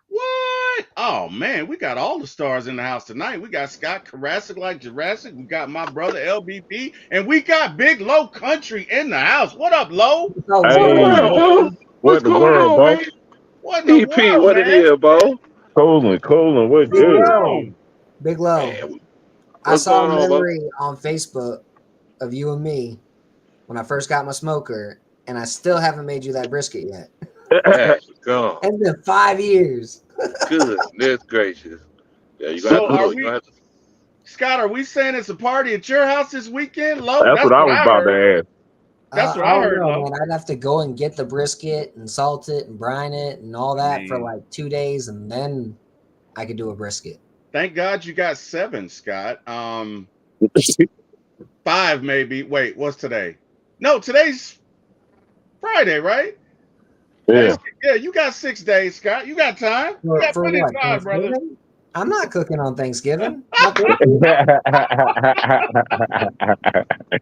Speaker 2: what? Oh man, we got all the stars in the house tonight. We got Scott Karasik like Jurassic. We got my brother LBP, and we got Big Low Country in the house. What up, Low?
Speaker 4: Hey, what the world, bro?
Speaker 2: What the world,
Speaker 5: what it is, Bo?
Speaker 4: Colin, what good?
Speaker 3: Big Low. I saw a memory on Facebook of you and me when I first got my smoker, and I still haven't made you that brisket yet.
Speaker 5: It's gone.
Speaker 3: It's been 5 years.
Speaker 5: Goodness gracious. Yeah, you got to.
Speaker 2: Scott, are we saying it's a party at your house this weekend? Low?
Speaker 4: That's what I was about to ask.
Speaker 2: That's what I heard.
Speaker 3: Man. I'd have to go and get the brisket and salt it and brine it and all that for like 2 days, and then I could do a brisket.
Speaker 2: Thank God you got 7, Scott. 5 maybe. Wait, what's today? No, today's Friday, right?
Speaker 4: Yeah.
Speaker 2: Yeah, you got 6 days, Scott. You got time. You got plenty of time, brother.
Speaker 3: I'm not cooking on Thanksgiving. Not this year.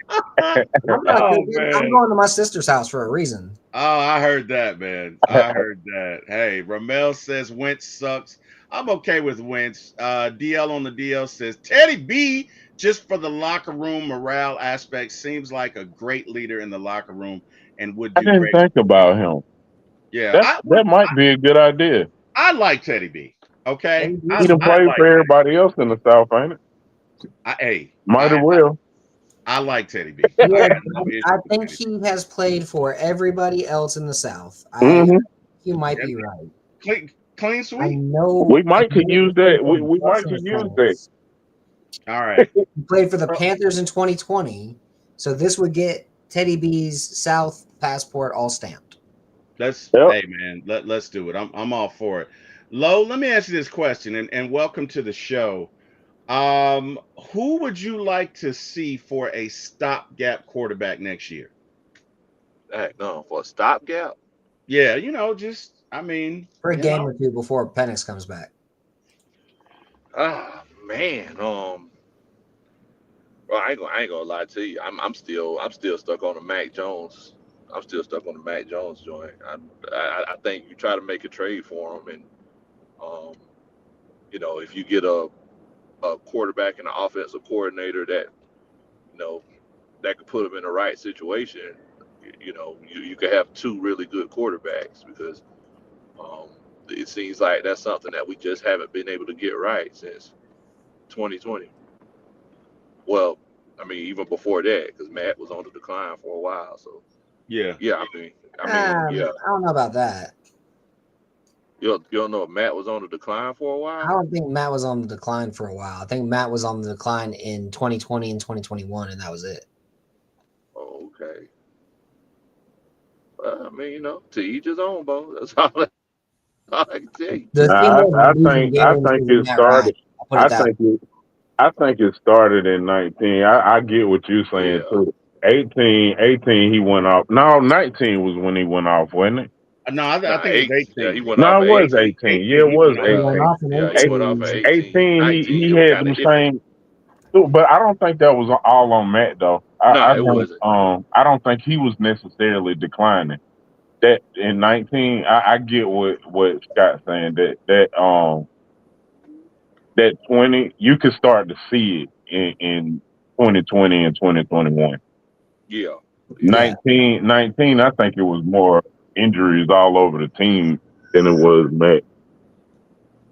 Speaker 3: I'm not
Speaker 2: Oh
Speaker 3: cooking. I'm
Speaker 2: man.
Speaker 3: going to my sister's house for a reason.
Speaker 2: Oh, I heard that, man. I heard that. Hey, Ramel says Wentz sucks. I'm okay with Wentz. DL on the DL says Teddy B, just for the locker room morale aspect, seems like a great leader in the locker room and would
Speaker 4: I
Speaker 2: do
Speaker 4: didn't
Speaker 2: great.
Speaker 4: think about him.
Speaker 2: Yeah,
Speaker 4: That might be a good idea.
Speaker 2: I like Teddy B. Okay,
Speaker 3: Teddy B
Speaker 4: He
Speaker 3: is
Speaker 4: done
Speaker 2: I
Speaker 4: played
Speaker 2: like
Speaker 4: for everybody else in the South, ain't it?
Speaker 2: hey,
Speaker 4: Might as well.
Speaker 2: I like Teddy B. I
Speaker 3: Yeah,
Speaker 2: got no issue
Speaker 3: I
Speaker 2: with
Speaker 3: think
Speaker 2: Teddy B.
Speaker 3: he has played for everybody else in the South.
Speaker 4: Hmm.
Speaker 3: You might
Speaker 2: Yeah,
Speaker 3: be right.
Speaker 2: clean
Speaker 3: I
Speaker 2: sweep.
Speaker 3: know.
Speaker 4: We might
Speaker 3: I
Speaker 4: could
Speaker 3: know he
Speaker 4: use
Speaker 3: played
Speaker 4: that.
Speaker 3: for
Speaker 4: We
Speaker 3: Bucks
Speaker 4: might
Speaker 3: and the
Speaker 4: could use that.
Speaker 3: Colts.
Speaker 2: All right.
Speaker 3: He played for the
Speaker 2: So-
Speaker 3: Panthers in 2020. So this would get Teddy B's South passport all stamped.
Speaker 4: Yep.
Speaker 2: Hey man, let's do it. I'm all for it. Lo, let me ask you this question and welcome to the show. Who would you like to see for a stopgap quarterback next year?
Speaker 5: Heck no, for a stopgap.
Speaker 2: Yeah, just I mean,
Speaker 3: For a game or two before Penix comes back.
Speaker 5: Ah man, well, I ain't gonna lie to you. I'm still stuck on the Mac Jones. I'm still stuck on the Mac Jones joint. I think you try to make a trade for him, and um, if you get a quarterback and an offensive coordinator that you know that could put him in the right situation, you could have two really good quarterbacks because um, it seems like that's something that we just haven't been able to get right since 2020. Well, I mean, even before that, because Matt was on the decline for a while. So
Speaker 2: yeah.
Speaker 5: yeah, yeah.
Speaker 3: I don't know about that.
Speaker 5: You don't know if Matt was on the decline for a
Speaker 3: I
Speaker 5: while?
Speaker 3: don't think Matt was on the decline for a while. I think Matt was on the decline in 2020 and 2021, and that was it.
Speaker 5: Oh, okay. Well, I mean, to each his own, Bo. That's all I can tell you.
Speaker 3: The team
Speaker 4: Nah,
Speaker 3: wasn't losing
Speaker 4: I
Speaker 3: games
Speaker 4: think
Speaker 3: with
Speaker 4: it
Speaker 3: Matt Ryan.
Speaker 4: started.
Speaker 3: I'll put it
Speaker 4: I
Speaker 3: that way.
Speaker 4: think it started in 19. I get what you're saying
Speaker 5: Yeah.
Speaker 4: too. 18 he went off. No, 19 was when he went off, wasn't it?
Speaker 2: No, I
Speaker 5: Nah,
Speaker 2: think it was 18.
Speaker 5: yeah, he went
Speaker 4: No,
Speaker 5: off
Speaker 4: it
Speaker 5: at
Speaker 4: was
Speaker 5: 18.
Speaker 4: 18. Yeah, it
Speaker 2: He
Speaker 4: was
Speaker 2: went off.
Speaker 3: He went
Speaker 4: 18.
Speaker 3: off in
Speaker 5: Yeah, he went off
Speaker 3: 18.
Speaker 5: at 18.
Speaker 4: 18
Speaker 5: 19,
Speaker 4: he
Speaker 5: it was
Speaker 4: had
Speaker 5: kind
Speaker 4: them
Speaker 5: of iffy.
Speaker 4: same. But I don't think that was all on Matt though.
Speaker 5: Nah,
Speaker 4: I
Speaker 5: it
Speaker 4: think
Speaker 5: wasn't.
Speaker 4: I don't think he was necessarily declining. That in 19, I get what Scott's saying. That 20, you could start to see it in 2020 and 2021.
Speaker 5: Yeah. Yeah.
Speaker 4: 19, I think it was more injuries all over the team than it was Matt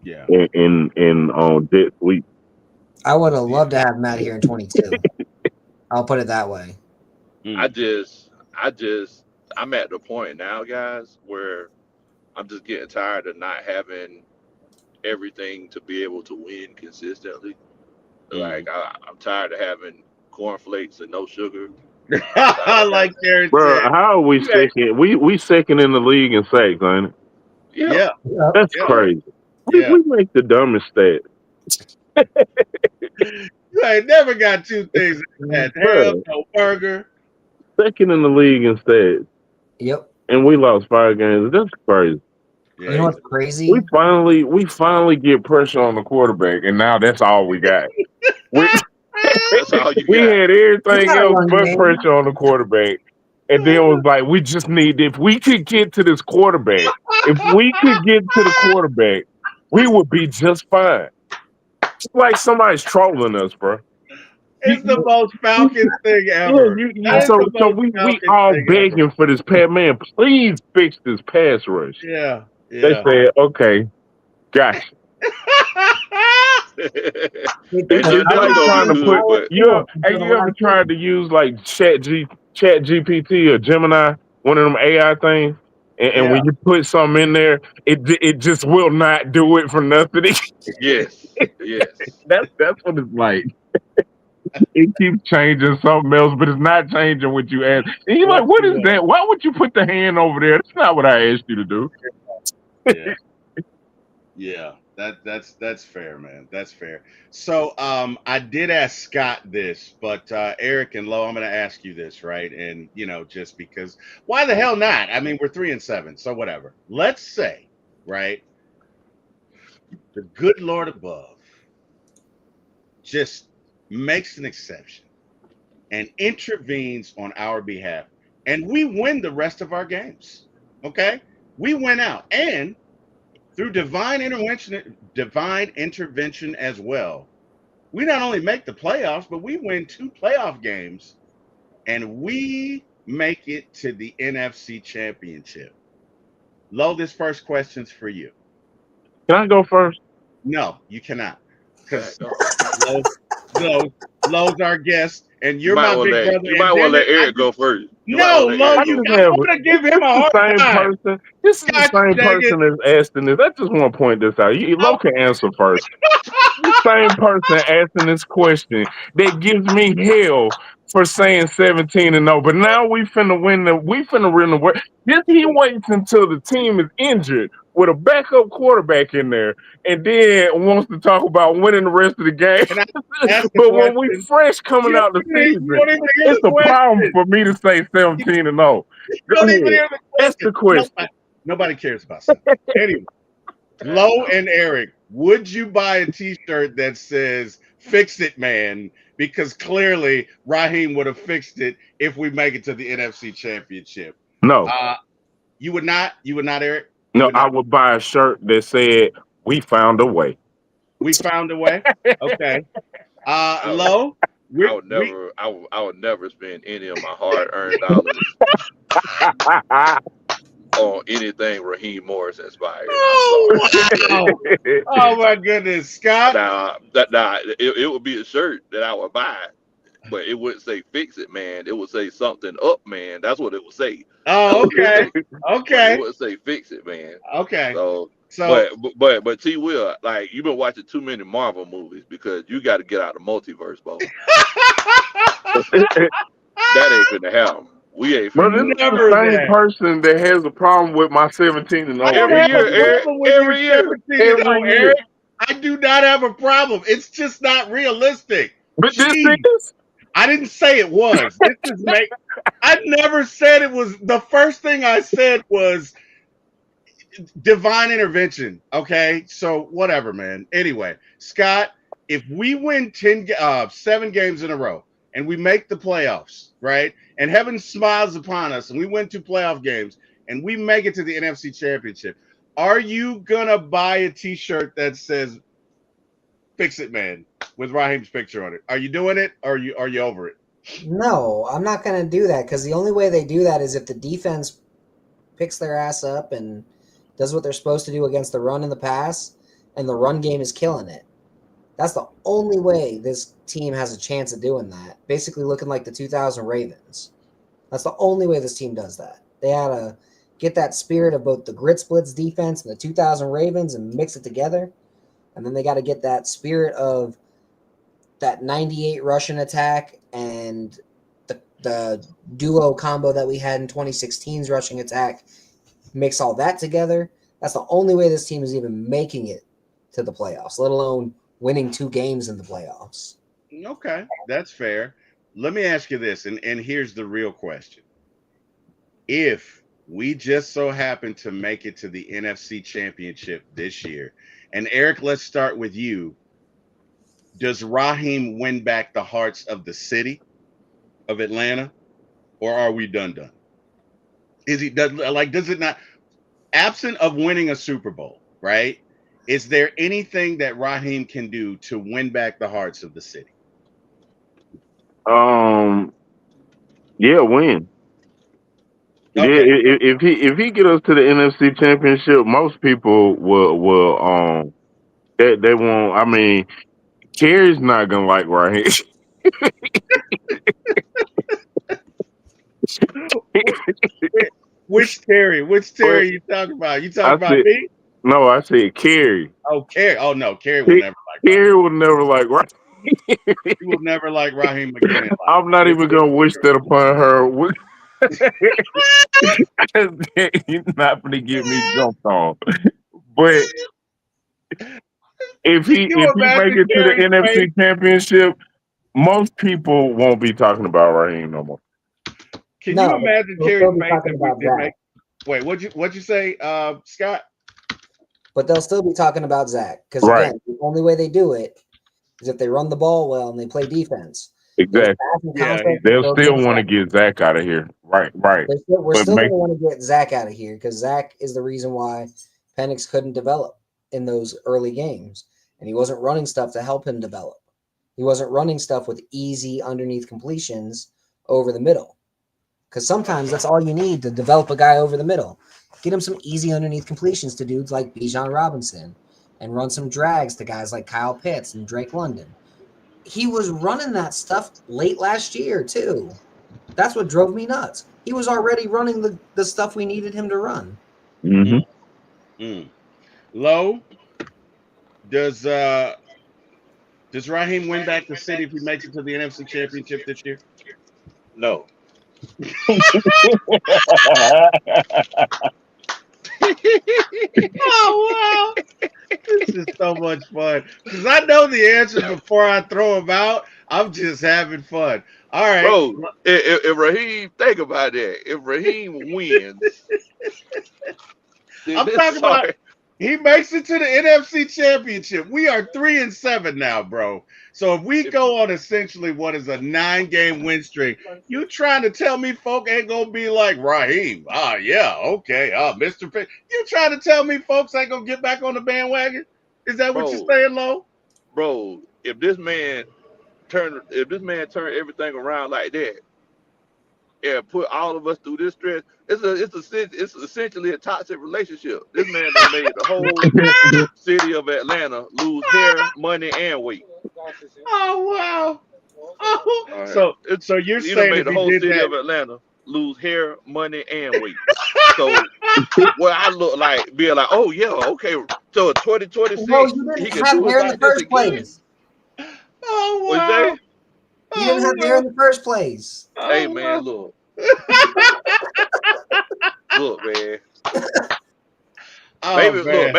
Speaker 2: Yeah.
Speaker 4: in dead sleep.
Speaker 3: I would have loved to have Matt here in 22. I'll put it that way.
Speaker 5: I just, I'm at the point now, guys, where I'm just getting tired of not having everything to be able to win consistently. Like I'm tired of having cornflakes and no sugar.
Speaker 2: Like Jared
Speaker 4: Bro,
Speaker 2: said.
Speaker 4: how are we second? We second in the league in sacks, ain't it?
Speaker 5: Yeah.
Speaker 3: Yep.
Speaker 4: That's
Speaker 2: Yeah.
Speaker 4: crazy.
Speaker 2: Yeah.
Speaker 4: We make the dumbest stats.
Speaker 2: You ain't never got two things like that. Hell
Speaker 4: Bro,
Speaker 2: no burger.
Speaker 4: second in the league in stats.
Speaker 3: Yep.
Speaker 4: And we lost 5 games. That's crazy.
Speaker 3: You know what's crazy?
Speaker 4: We finally get pressure on the quarterback, and now that's all we got. We
Speaker 5: That's all you
Speaker 4: we
Speaker 5: got.
Speaker 4: had
Speaker 3: You
Speaker 4: everything
Speaker 3: got a
Speaker 4: else
Speaker 3: run
Speaker 4: but
Speaker 3: game.
Speaker 4: pressure on the quarterback. And then it was like, we just need, if we could get to this quarterback, if we could get to the quarterback, we would be just fine. It's like somebody's trolling us, bro.
Speaker 2: It's the most Falcons thing ever.
Speaker 4: Yeah,
Speaker 2: That is
Speaker 4: so
Speaker 2: the most
Speaker 4: we
Speaker 2: Falcons
Speaker 4: all
Speaker 2: thing ever.
Speaker 4: begging for this pass. Man, please fix this pass rush.
Speaker 2: Yeah.
Speaker 4: They said, okay, gotcha.
Speaker 5: Ain't nothing
Speaker 4: It's
Speaker 5: else
Speaker 4: like
Speaker 5: gonna
Speaker 4: trying
Speaker 5: be
Speaker 4: to
Speaker 5: good,
Speaker 4: put
Speaker 5: but
Speaker 4: you ever tried to use like Chat GPT or Gemini, one of them AI things, and when you put something in there, it just will not do it for nothing.
Speaker 5: yes.
Speaker 4: That's what it's like. It keeps changing something else, but it's not changing what you asked. And you're like, what is that? Why would you put the hand over there? That's not what I asked you to do.
Speaker 2: Yeah. Yeah. That's fair, man. That's fair. So I did ask Scott this, but Eric and Lo, I'm gonna ask you this, right? And just because why the hell not? I mean, we're 3-7, so whatever. Let's say, right? the good Lord above just makes an exception and intervenes on our behalf, and we win the rest of our games. Okay, we win out, and through divine intervention as well. We not only make the playoffs, but we win 2 playoff games, and we make it to the NFC Championship. Lo, this first question's for you.
Speaker 4: Can I go first?
Speaker 2: No, you cannot,
Speaker 5: Back
Speaker 2: because
Speaker 5: up.
Speaker 2: Lo, Lo, Lo's our guest, and
Speaker 5: You
Speaker 2: you're
Speaker 5: might
Speaker 2: my
Speaker 5: want to
Speaker 2: big
Speaker 5: let
Speaker 2: brother.
Speaker 5: you
Speaker 2: And
Speaker 5: might want
Speaker 2: damn
Speaker 5: to
Speaker 2: it,
Speaker 5: let Eric go first. You might
Speaker 2: no,
Speaker 5: want to let
Speaker 2: Lo,
Speaker 4: I
Speaker 5: Eric
Speaker 2: you,
Speaker 5: go
Speaker 4: just
Speaker 2: I
Speaker 5: first.
Speaker 4: have
Speaker 2: want to give him
Speaker 4: this
Speaker 2: a
Speaker 4: the
Speaker 2: hard
Speaker 4: same
Speaker 2: time.
Speaker 4: person. This is the
Speaker 2: God
Speaker 4: same
Speaker 2: dang it!
Speaker 4: person that's asking this. I just want to point this out. Lo can answer first. The same person asking this question that gives me hell for saying 17-0. But now we finna win the world. This he waits until the team is injured with a backup quarterback in there and then wants to talk about winning the rest of the game.
Speaker 2: Can I ask the
Speaker 4: But when we
Speaker 2: question?
Speaker 4: fresh coming out the
Speaker 2: You
Speaker 4: season,
Speaker 2: don't even hear
Speaker 4: it's
Speaker 2: the
Speaker 4: a problem
Speaker 2: question.
Speaker 4: for me to say
Speaker 2: You
Speaker 4: 17-0. Go
Speaker 2: don't even
Speaker 4: ahead.
Speaker 2: hear the
Speaker 4: Ask
Speaker 2: question.
Speaker 4: the question.
Speaker 2: Nobody cares about something. Anyway,
Speaker 5: Back
Speaker 2: Lo
Speaker 5: up.
Speaker 2: and Eric, would you buy a T-shirt that says "Fix It, Man"? Because clearly Raheem would have fixed it if we make it to the NFC Championship.
Speaker 4: No.
Speaker 2: Uh, you would not. You would not, Eric. You
Speaker 4: No,
Speaker 2: would
Speaker 4: I
Speaker 2: not.
Speaker 4: would buy a shirt that said, "We found a way."
Speaker 2: We found a way. Okay.
Speaker 5: I would,
Speaker 2: Lo, we
Speaker 5: I would never spend any of my hard-earned dollars on anything Raheem Morris inspired. I'm sorry.
Speaker 2: Oh wow! Oh my goodness, Scott.
Speaker 5: Now it would be a shirt that I would buy, but it wouldn't say "Fix It, Man." It would say something up, man. That's what it would say. That's
Speaker 2: Oh,
Speaker 5: what it would
Speaker 2: okay,
Speaker 5: say. But it
Speaker 2: okay,
Speaker 5: wouldn't say "Fix It, Man."
Speaker 2: okay.
Speaker 5: So,
Speaker 2: So
Speaker 5: but T Will, like you've been watching too many Marvel movies because you got to get out the multiverse, bro. That ain't finna happen. We ain't
Speaker 4: Bro,
Speaker 5: finna
Speaker 4: this
Speaker 5: do it.
Speaker 4: is the
Speaker 2: never
Speaker 4: same
Speaker 2: that.
Speaker 4: person that has a problem with my 17 and
Speaker 2: I
Speaker 4: 0
Speaker 2: don't
Speaker 5: Every
Speaker 2: have a
Speaker 5: year,
Speaker 4: every year.
Speaker 5: Eric.
Speaker 2: problem with your
Speaker 5: Every year.
Speaker 2: 17 and 0,
Speaker 4: Every year.
Speaker 2: Eric. I do not have a problem. It's just not realistic.
Speaker 4: But this
Speaker 2: Gee,
Speaker 4: is
Speaker 2: I didn't say it was. This is make. I never said it was. The first thing I said was divine intervention. Okay, so whatever, man. Anyway, Scott, if we win 7 games in a row and we make the playoffs, right, and heaven smiles upon us and we win 2 playoff games and we make it to the NFC Championship, are you gonna buy a T-shirt that says "Fix It, Man" with Raheem's picture on it? Are you doing it, or are you over it?
Speaker 3: No, I'm not going to do that because the only way they do that is if the defense picks their ass up and does what they're supposed to do against the run and the pass, and the run game is killing it. That's the only way this team has a chance of doing that. Basically, looking like the 2000 Ravens. That's the only way this team does that. They had to get that spirit of both the grit splits defense and the 2000 Ravens and mix it together. And then they got to get that spirit of that 98 Russian attack and the duo combo that we had in 2016's rushing attack, mix all that together. That's the only way this team is even making it to the playoffs, let alone winning 2 games in the playoffs.
Speaker 2: Okay, that's fair. Let me ask you this, and here's the real question. If we just so happen to make it to the NFC Championship this year, and Eric, let's start with you. Does Raheem win back the hearts of the city of Atlanta, or are we done? Does it not, absent of winning a Super Bowl, right? Is there anything that Raheem can do to win back the hearts of the city?
Speaker 4: um yeah, win. Yeah,
Speaker 2: Okay,
Speaker 4: if he get us to the NFC Championship, most people will they won't. I mean, Kerry's not gonna like Raheem.
Speaker 2: which Terry? Which
Speaker 4: But
Speaker 2: Terry you talking about? You talking
Speaker 4: I
Speaker 2: about
Speaker 4: said
Speaker 2: me?
Speaker 4: no. I said Kerry.
Speaker 2: Oh, Kerry. Oh no, Kerry will never like
Speaker 4: Kerry
Speaker 2: Raheem.
Speaker 4: will never like Raheem.
Speaker 2: He will never like Raheem again in
Speaker 4: I'm not
Speaker 2: life.
Speaker 4: even gonna wish that upon her. You're not gonna get me jumped on. But if
Speaker 2: Can
Speaker 4: he
Speaker 2: you
Speaker 4: if he make
Speaker 2: imagine
Speaker 4: it to the
Speaker 2: Kerry's face?
Speaker 4: NFC Championship, most people won't be talking about Raheem no more.
Speaker 2: Can you
Speaker 3: No,
Speaker 2: imagine
Speaker 3: we'll
Speaker 2: Kerry's
Speaker 3: still be
Speaker 2: face
Speaker 3: talking
Speaker 2: if we
Speaker 3: about
Speaker 2: did
Speaker 3: Dak.
Speaker 2: make? Wait, what'd you say, Scott?
Speaker 3: but they'll still be talking about Zach because
Speaker 4: Right.
Speaker 3: again, the only way they do it is if they run the ball well and they play defense. Those
Speaker 4: Exactly.
Speaker 3: passing
Speaker 2: Yeah,
Speaker 3: concepts
Speaker 4: They'll
Speaker 3: built
Speaker 4: still
Speaker 3: into
Speaker 4: want to
Speaker 3: Zach.
Speaker 4: get Zach out of here. Right.
Speaker 3: We're
Speaker 4: But
Speaker 3: still going
Speaker 4: make
Speaker 3: to want to get Zach out of here because Zach is the reason why Penix couldn't develop in those early games, and he wasn't running stuff to help him develop. He wasn't running stuff with easy underneath completions over the middle. Because sometimes that's all you need to develop a guy over the middle. Get him some easy underneath completions to dudes like Bijan Robinson and run some drags to guys like Kyle Pitts and Drake London. He was running that stuff late last year, too. That's what drove me nuts. He was already running the stuff we needed him to run.
Speaker 2: Low, does Raheem win back the city if he makes it to the NFC Championship this year?
Speaker 5: No.
Speaker 2: Oh wow, this is so much fun because I know the answers before I throw them out. I'm just having fun. All right,
Speaker 5: Bro, if Raheem, think about that. If Raheem wins,
Speaker 2: I'm talking about he makes it to the NFC Championship. We are 3-7 now, bro. So if we go on essentially what is a 9-game win streak, you trying to tell me folk ain't gonna be like Raheem? Yeah, okay. Mr. Pitt. You trying to tell me folks ain't gonna get back on the bandwagon? Is that what you're saying, Lo?
Speaker 5: Bro, if this man turn everything around like that and put all of us through this stress, it's essentially a toxic relationship. This man done made the whole city of Atlanta lose hair, money, and weight.
Speaker 2: Oh wow. Oh,
Speaker 5: All right.
Speaker 2: so you're
Speaker 5: He done
Speaker 2: saying
Speaker 5: made
Speaker 2: if
Speaker 5: the
Speaker 2: he
Speaker 5: whole
Speaker 2: did
Speaker 5: city
Speaker 2: that,
Speaker 5: of Atlanta lose hair, money, and weight. So what I look like being like, oh yeah, okay. So 2026,
Speaker 3: Bro, you
Speaker 5: he
Speaker 3: didn't
Speaker 5: can
Speaker 3: have
Speaker 5: do it
Speaker 3: hair in the
Speaker 5: like this
Speaker 3: first
Speaker 5: again.
Speaker 3: place.
Speaker 2: oh
Speaker 5: What you
Speaker 2: wow.
Speaker 5: say?
Speaker 3: You didn't have hair in the first place.
Speaker 5: Hey
Speaker 2: Oh,
Speaker 5: man,
Speaker 2: wow.
Speaker 5: look, man.
Speaker 2: Oh man.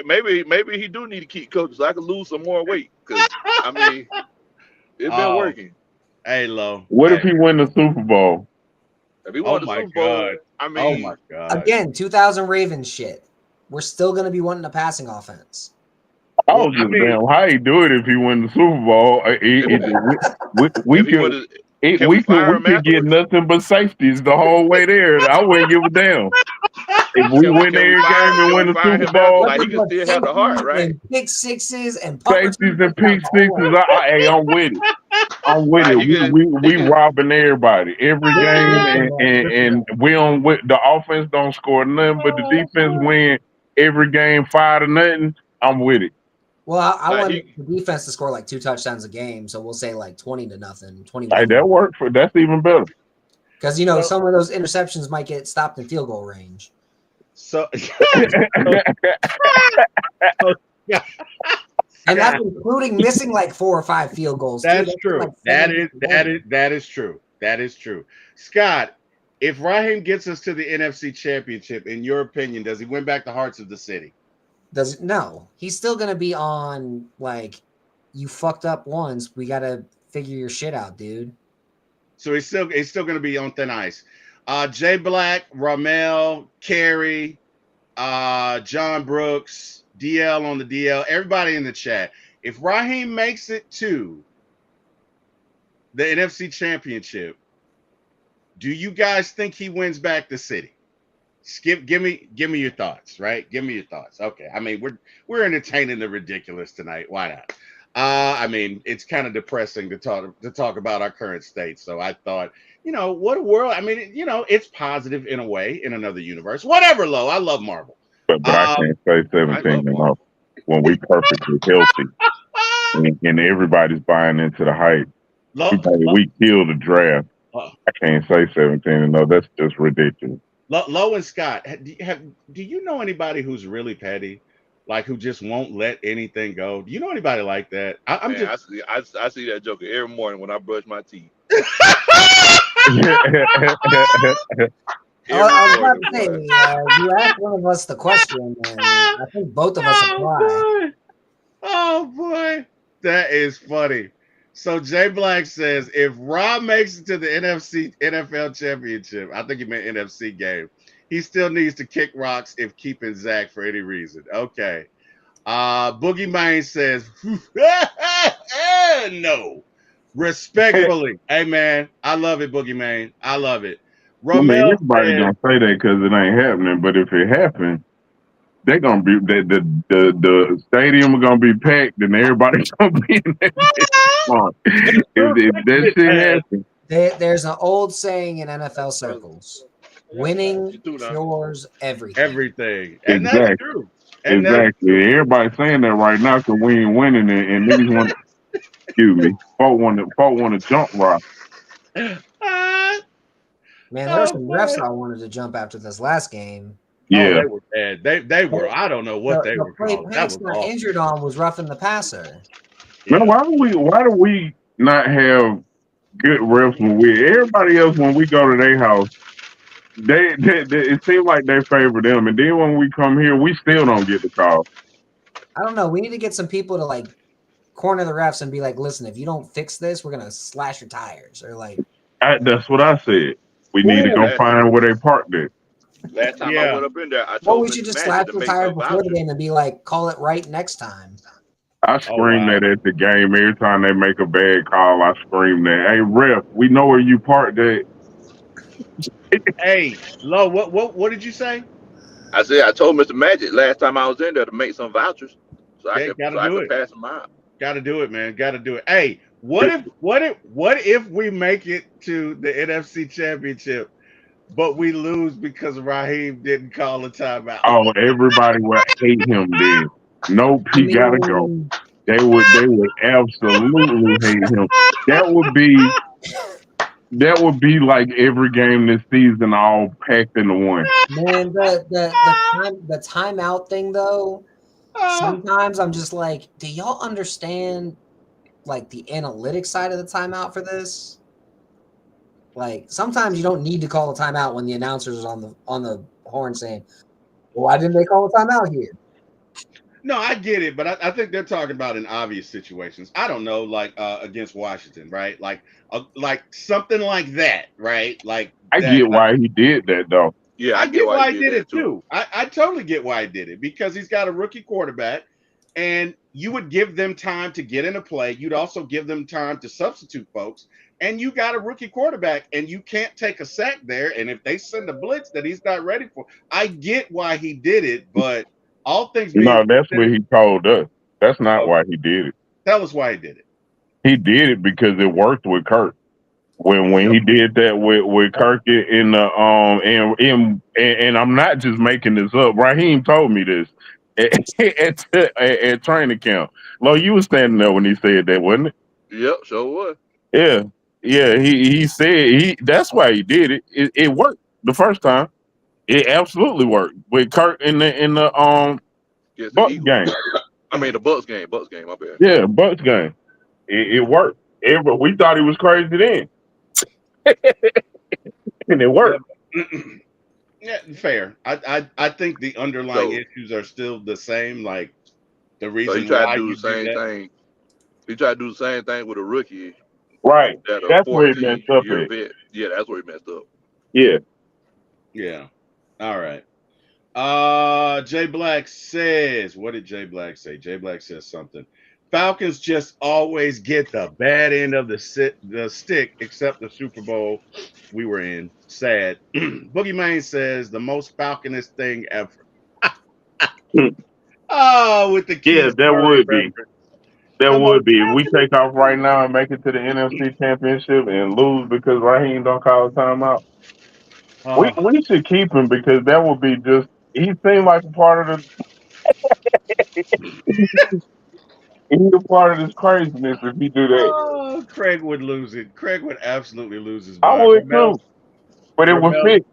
Speaker 5: Maybe he do need to keep coaching so I can lose some more weight. Cause I mean, it's been
Speaker 2: Oh,
Speaker 5: working.
Speaker 2: hey, Lo.
Speaker 4: What if
Speaker 2: Hey.
Speaker 4: he win the Super Bowl?
Speaker 5: If he
Speaker 2: Oh
Speaker 5: won the
Speaker 2: my
Speaker 5: Super Bowl,
Speaker 2: God.
Speaker 5: I
Speaker 2: Oh my
Speaker 5: mean,
Speaker 2: God.
Speaker 3: Again, 2000 Ravens shit. We're still going to be wanting a passing offense.
Speaker 4: I
Speaker 2: Well,
Speaker 4: was
Speaker 2: I
Speaker 4: just
Speaker 2: mean,
Speaker 4: damn how he do it if he win the Super Bowl. We
Speaker 5: if he
Speaker 4: could
Speaker 5: would, can we fire him
Speaker 4: get
Speaker 5: afterwards?
Speaker 4: nothing but safeties the whole way there. I wouldn't give a damn if we win
Speaker 5: Can we
Speaker 4: every
Speaker 5: fire
Speaker 4: game and win the
Speaker 5: him
Speaker 4: Super
Speaker 5: after?
Speaker 4: Bowl.
Speaker 5: Like he can still have the heart, right?
Speaker 3: And pick sixes and punt
Speaker 4: Safeties
Speaker 3: returns
Speaker 4: and
Speaker 3: throughout
Speaker 4: pick
Speaker 3: the whole
Speaker 4: sixes.
Speaker 3: way.
Speaker 4: Hey, I'm with it. I'm with
Speaker 5: Like
Speaker 4: it.
Speaker 5: he
Speaker 4: We
Speaker 5: can.
Speaker 4: robbing everybody every game, and we on the offense don't score nothing, but the defense win every game 5-0. I'm with it.
Speaker 3: Well, I
Speaker 5: Like
Speaker 3: want
Speaker 5: he.
Speaker 3: the defense to score like 2 touchdowns a game, so we'll say like 20-0,
Speaker 4: Hey,
Speaker 3: 21.
Speaker 4: that worked for. That's even better.
Speaker 3: Because some of those interceptions might get stopped in field goal range.
Speaker 2: so
Speaker 3: And that's including missing like 4 or 5 field goals.
Speaker 2: that's
Speaker 3: Too.
Speaker 2: true.
Speaker 3: Like
Speaker 2: That is true. That is true. Scott, if Raheem gets us to the NFC Championship, in your opinion, does he win back the hearts of the city?
Speaker 3: No, he's still gonna be on like you fucked up once. We gotta figure your shit out, dude.
Speaker 2: So he's still going to be on thin ice. Jay Black, Ramel, Carey, John Brooks, DL on the DL, everybody in the chat. If Raheem makes it to the NFC Championship, do you guys think he wins back the city? Give me your thoughts, right? Give me your thoughts. Okay. I mean, we're entertaining the ridiculous tonight. Why not? I mean, it's kind of depressing to talk about our current state. So I thought, what a world. I mean, it's positive in a way in another universe. Whatever, Lo. I love Marvel.
Speaker 4: But I can't say 17 enough when we perfectly healthy and everybody's buying into the hype. We killed the draft. I can't say 17 enough. That's just ridiculous.
Speaker 2: Lo and Scott, do you know anybody who's really petty? Like who just won't let anything go? Do you know anybody like that? I
Speaker 5: see that joker every morning when I brush my teeth.
Speaker 3: I was about to say, you asked one of us the question, and I think both of us apply.
Speaker 2: Oh boy, that is funny. So Jay Black says if Rob makes it to the NFL Championship, I think he meant NFC game, He still needs to kick rocks if keeping Zach for any reason. Okay. Boogie Mane says, no. Respectfully. Hey, man, I love it, Boogie Mane. I love it.
Speaker 4: I mean,
Speaker 2: Romel
Speaker 4: everybody
Speaker 2: says,
Speaker 4: gonna say that because it ain't happening, but if it happens, they're gonna be the stadium gonna be packed and everybody's gonna be in that bitch. If that shit happens,
Speaker 3: There's an old saying in NFL circles: winning cures everything.
Speaker 2: everything. And that's
Speaker 4: exactly,
Speaker 2: true. And that's
Speaker 4: exactly.
Speaker 2: true.
Speaker 4: Everybody's saying that right now because we ain't winning and niggas want. Excuse me, folk want to jump rock.
Speaker 2: Ah,
Speaker 3: Man, there were
Speaker 2: oh,
Speaker 3: some refs
Speaker 2: boy.
Speaker 3: I wanted to jump after this last game.
Speaker 2: Oh,
Speaker 4: Yeah,
Speaker 2: they were bad. They were. I don't know what they
Speaker 3: The
Speaker 2: were
Speaker 3: play
Speaker 2: calling. That
Speaker 3: Panks
Speaker 2: was
Speaker 3: got
Speaker 2: awful.
Speaker 3: injured on was roughing the passer.
Speaker 4: man.
Speaker 2: Yeah.
Speaker 4: Why do we not have good refs when everybody else when we go to their house? They it seems like they favor them, and then when we come here, we still don't get the call.
Speaker 3: I don't know. We need to get some people to like corner the refs and be like, "Listen, if you don't fix this, we're gonna slash your tires." Or like,
Speaker 4: That's what I said. We need to
Speaker 2: Ooh,
Speaker 4: go find where they parked it.
Speaker 5: Last time I
Speaker 2: yeah.
Speaker 5: went up in there, I
Speaker 3: well,
Speaker 5: told
Speaker 3: we should
Speaker 5: Mr.
Speaker 3: just
Speaker 5: Magic
Speaker 3: slash
Speaker 5: to
Speaker 3: the
Speaker 5: make
Speaker 3: tires
Speaker 5: some
Speaker 3: before the
Speaker 5: vouchers.
Speaker 3: game and be like, "Call it right next time."
Speaker 4: I
Speaker 2: Oh,
Speaker 4: scream
Speaker 2: wow.
Speaker 4: that at the game every time they make a bad call. I scream that. Hey ref, we know where you parked that.
Speaker 2: Hey, Lo, what did you say?
Speaker 5: I said I told Mr. Magic last time I was in there to make some vouchers
Speaker 2: Yeah, gotta
Speaker 5: so I
Speaker 2: do
Speaker 5: could
Speaker 2: it.
Speaker 5: pass them out.
Speaker 2: Gotta do it, man. Gotta do it. Hey, what if we make it to the NFC Championship, but we lose because Raheem didn't call a timeout?
Speaker 4: Oh, everybody would hate him then. Nope,
Speaker 3: I
Speaker 4: he gotta go.
Speaker 3: mean,
Speaker 4: They would absolutely hate him. That would be that would be like every game this season all packed into one.
Speaker 3: man, the timeout thing though. Sometimes I'm just like, do y'all understand like the analytics side of the timeout for this? Like sometimes you don't need to call a timeout when the announcers is on the horn saying, "Well, why didn't they call a timeout here?"
Speaker 2: No, I get it, but I think they're talking about in obvious situations. I don't know, like against Washington, right? Like something like that, right? Like
Speaker 4: I
Speaker 2: that.
Speaker 4: get why he did that though.
Speaker 5: Yeah,
Speaker 2: I
Speaker 5: I get
Speaker 2: get
Speaker 5: why he
Speaker 2: why he
Speaker 5: did
Speaker 2: did
Speaker 5: that
Speaker 2: it
Speaker 5: too.
Speaker 2: too. I totally get why he did it because he's got a rookie quarterback, and you would give them time to get into play. You'd also give them time to substitute folks, and you got a rookie quarterback, and you can't take a sack there. And if they send a blitz that he's not ready for, I get why he did it, but all things being
Speaker 4: No, that's what
Speaker 2: considered,
Speaker 4: he told us. That's not
Speaker 2: oh,
Speaker 4: why he did it.
Speaker 2: tell us why he did it.
Speaker 4: He did it because it worked with Kirk. When
Speaker 2: Yep.
Speaker 4: he did that with Kirk in the and I'm not just making this up. Raheem told me this at training camp. Lo, you was standing there when he said that, wasn't it?
Speaker 5: Yep, sure was.
Speaker 4: Yeah, yeah. He said that's why he did it. It worked the first time. It absolutely worked with Kirk in the
Speaker 5: Against the
Speaker 4: Bucks
Speaker 5: Eagles.
Speaker 4: game.
Speaker 5: I mean the Bucks game. Bucks game, my bad.
Speaker 4: Yeah, Bucks game. It worked. We thought he was crazy then, and it
Speaker 2: Yeah.
Speaker 4: worked.
Speaker 2: Yeah, fair. I think the underlying
Speaker 5: So
Speaker 2: issues are still the same. Like the
Speaker 5: so he
Speaker 2: reason
Speaker 5: tried to
Speaker 2: why
Speaker 5: do
Speaker 2: you
Speaker 5: the
Speaker 2: do
Speaker 5: same
Speaker 2: that.
Speaker 5: thing. He tried to do the same thing with a rookie
Speaker 4: Right.
Speaker 5: that a
Speaker 4: That's where he messed up
Speaker 5: 14-year
Speaker 4: at.
Speaker 5: vet. Yeah, that's where he messed up.
Speaker 4: Yeah.
Speaker 2: Yeah. All right. Jay Black says, what did Jay Black say? Jay Black says something. Falcons just always get the bad end of the stick, except the Super Bowl we were in. Sad. Boogie Mane says the most Falconist thing ever. Oh, with the
Speaker 4: Yeah,
Speaker 2: Keith
Speaker 4: that
Speaker 2: Murray
Speaker 4: would be.
Speaker 2: reference.
Speaker 4: That
Speaker 2: The most
Speaker 4: would be. If we
Speaker 2: Falconist
Speaker 4: take off right
Speaker 2: thing.
Speaker 4: now and make it to the NFC Championship and lose because Raheem don't call a timeout, we
Speaker 2: Oh,
Speaker 4: we should keep him because that would be just. He seemed like a part of the. He's a part of this craziness if he do that.
Speaker 2: oh, Craig would lose it. Craig would absolutely lose his
Speaker 4: I
Speaker 2: mind.
Speaker 4: would too, but it would
Speaker 2: Ramel
Speaker 4: fit.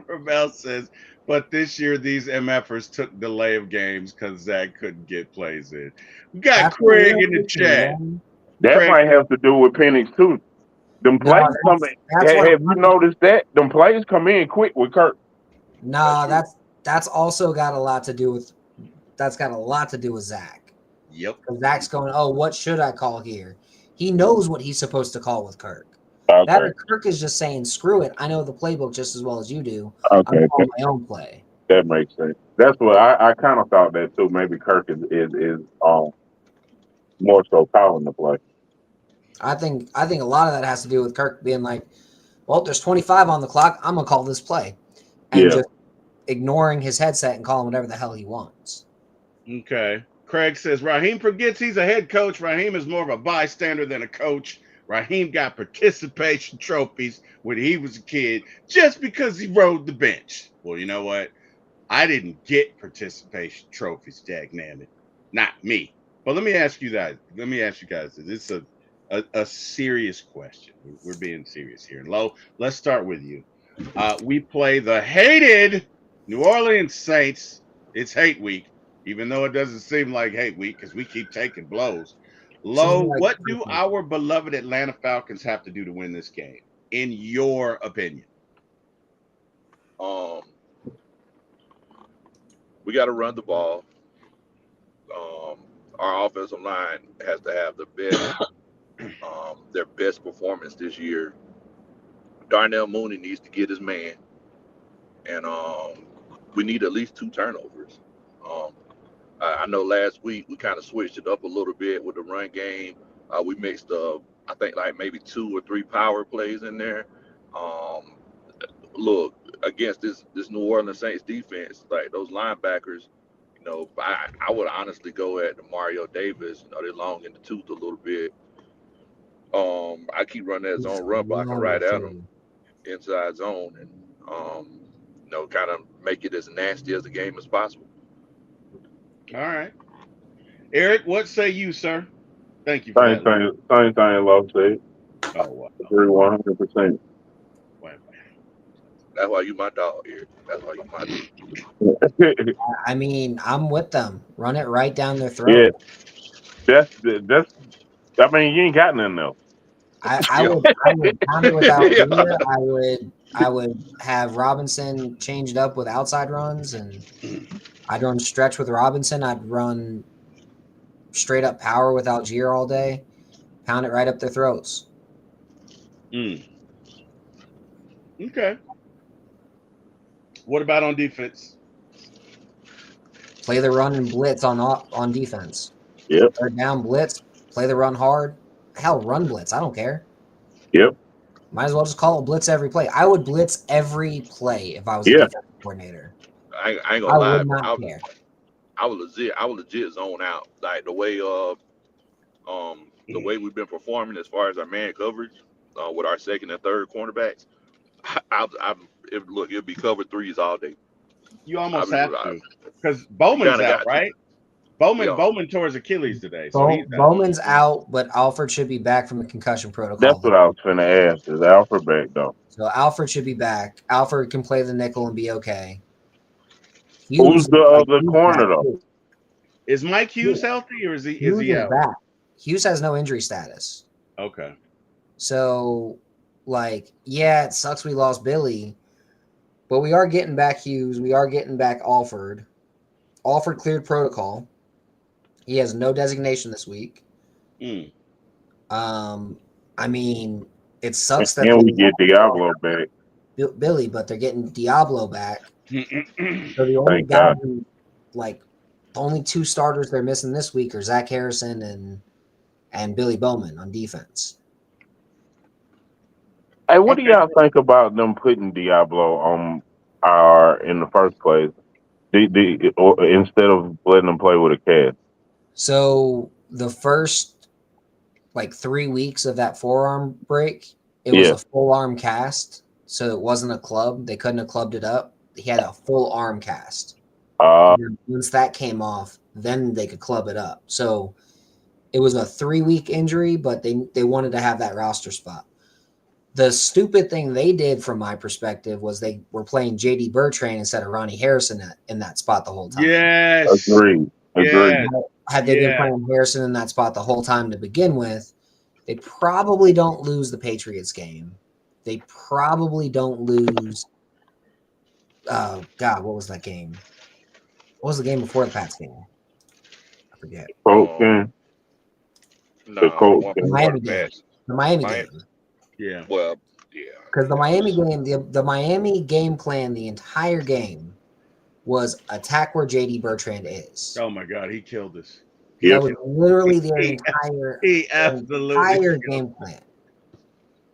Speaker 2: Ramel says, but this year these MFers took delay of games because Zach couldn't get plays in. We got
Speaker 3: That's the
Speaker 2: Craig
Speaker 3: real
Speaker 2: in the
Speaker 3: issue,
Speaker 2: chat.
Speaker 3: man.
Speaker 4: That
Speaker 2: Craig,
Speaker 4: might have to do with Penix too. Them
Speaker 3: No,
Speaker 4: plays coming.
Speaker 3: that's what.
Speaker 4: Have you noticed that? Them plays come in quick with Kirk.
Speaker 3: No,
Speaker 2: true.
Speaker 3: that's also got a lot to do with. That's got a lot to do with Zach.
Speaker 2: Yep.
Speaker 3: Zach's going, oh, what should I call here? He knows what he's supposed to call with Kirk. That
Speaker 4: Okay.
Speaker 3: or Kirk is just saying, screw it. I know the playbook just as well as you do.
Speaker 4: Okay.
Speaker 3: I'm calling my own play.
Speaker 4: That makes sense. That's what I kind of thought that too. Maybe Kirk is more so calling the play.
Speaker 3: I think a lot of that has to do with Kirk being like, well, there's 25 on the clock. I'm gonna call this play, and
Speaker 4: Yeah.
Speaker 3: just ignoring his headset and calling whatever the hell he wants.
Speaker 2: Okay. Craig says Raheem forgets he's a head coach. Raheem is more of a bystander than a coach. Raheem got participation trophies when he was a kid just because he rode the bench. Well, you know what? I didn't get participation trophies, dagnabbit. Not me. But let me ask you guys. This is a serious question. We're being serious here. And Lo, let's start with you. We play the hated New Orleans Saints. It's hate week, even though it doesn't seem like hate week because we keep taking blows. Lo,
Speaker 3: Seems like
Speaker 2: what do our beloved Atlanta Falcons have to do to win this game, in your opinion?
Speaker 5: We got to run the ball. Our offensive line has to have the best, their best performance this year. Darnell Mooney needs to get his man, and we need at least 2 turnovers. I know last week we kind of switched it up a little bit with the run game. We mixed I think like maybe 2 or 3 power plays in there. Look, against this New Orleans Saints defense, like those linebackers, I would honestly go at the Mario Davis. They're long in the tooth a little bit. I keep running that zone run blocking right at them inside zone, and kind of make it as nasty as the game as possible.
Speaker 2: All right. Eric, what say you, sir? Thank you for
Speaker 4: Same thing, Lo said.
Speaker 2: Oh, wow.
Speaker 4: Agree 100%.
Speaker 5: That's why you my dog, Eric. That's why you my dog.
Speaker 3: I mean, I'm with them. Run it right down their throat.
Speaker 4: Yeah. That's. I mean, you ain't got nothing else.
Speaker 3: I would pound it without
Speaker 5: Yeah.
Speaker 3: fear. I would have Robinson changed up with outside runs, and I'd run stretch with Robinson. I'd run straight up power with Algier all day. Pound it right up their throats.
Speaker 2: Okay. What about on defense?
Speaker 3: Play the run and blitz on defense.
Speaker 4: Yep.
Speaker 3: Third down blitz. Play the run hard. Hell, run blitz. I don't care.
Speaker 4: Yep.
Speaker 3: Might as well just call it blitz every play. I would blitz every play if I was a defensive coordinator.
Speaker 5: I ain't gonna lie.
Speaker 3: Would not care.
Speaker 5: I would legit zone out. Like the way we've been performing as far as our man coverage with our second and third cornerbacks. It'd be cover 3s all day.
Speaker 2: You almost have to, because Bowman's out, right? Bowman tore his Achilles today. So
Speaker 3: Bowman's out, but Alfred should be back from the concussion protocol.
Speaker 4: That's what I was going to ask. Is Alfred back, though?
Speaker 3: So Alfred should be back. Alfred can play the nickel and be okay.
Speaker 4: Who's the other corner, though?
Speaker 2: Is Mike Hughes healthy, or is he out?
Speaker 3: Back. Hughes has no injury status.
Speaker 2: Okay.
Speaker 3: So, it sucks we lost Billy, but we are getting back Hughes. We are getting back Alfred. Alfred cleared protocol. He has no designation this week. I mean, it sucks that
Speaker 4: we get Diablo back.
Speaker 3: Billy, but they're getting Diablo back. So the only
Speaker 4: Thank God.
Speaker 3: the only 2 starters they're missing this week are Zach Harrison and Billy Bowman on defense.
Speaker 4: Hey, what do y'all think about them putting Diablo on in the first place? Or instead of letting them play with a cast?
Speaker 3: So the first 3 weeks of that forearm break, it was a full arm cast. So it wasn't a club. They couldn't have clubbed it up. He had a full arm cast. Once that came off, then they could club it up. So it was a 3-week injury, but they wanted to have that roster spot. The stupid thing they did, from my perspective, was they were playing J.D. Bertrand instead of Ronnie Harrison in that spot the whole time.
Speaker 2: Yes.
Speaker 4: Agreed.
Speaker 3: Had they been playing Harrison in that spot the whole time to begin with, they probably don't lose the Patriots game. They probably don't lose. What was that game? What was the game before the Pats game? I forget.
Speaker 4: Colts game.
Speaker 5: The
Speaker 3: Miami game. The Miami game.
Speaker 2: Yeah.
Speaker 5: Well, yeah.
Speaker 3: Because the Miami game, the Miami game plan, the entire game was attack where JD Bertrand is.
Speaker 2: Oh my God, he killed us.
Speaker 3: That was literally their
Speaker 2: He absolutely
Speaker 3: entire
Speaker 2: killed
Speaker 3: game plan.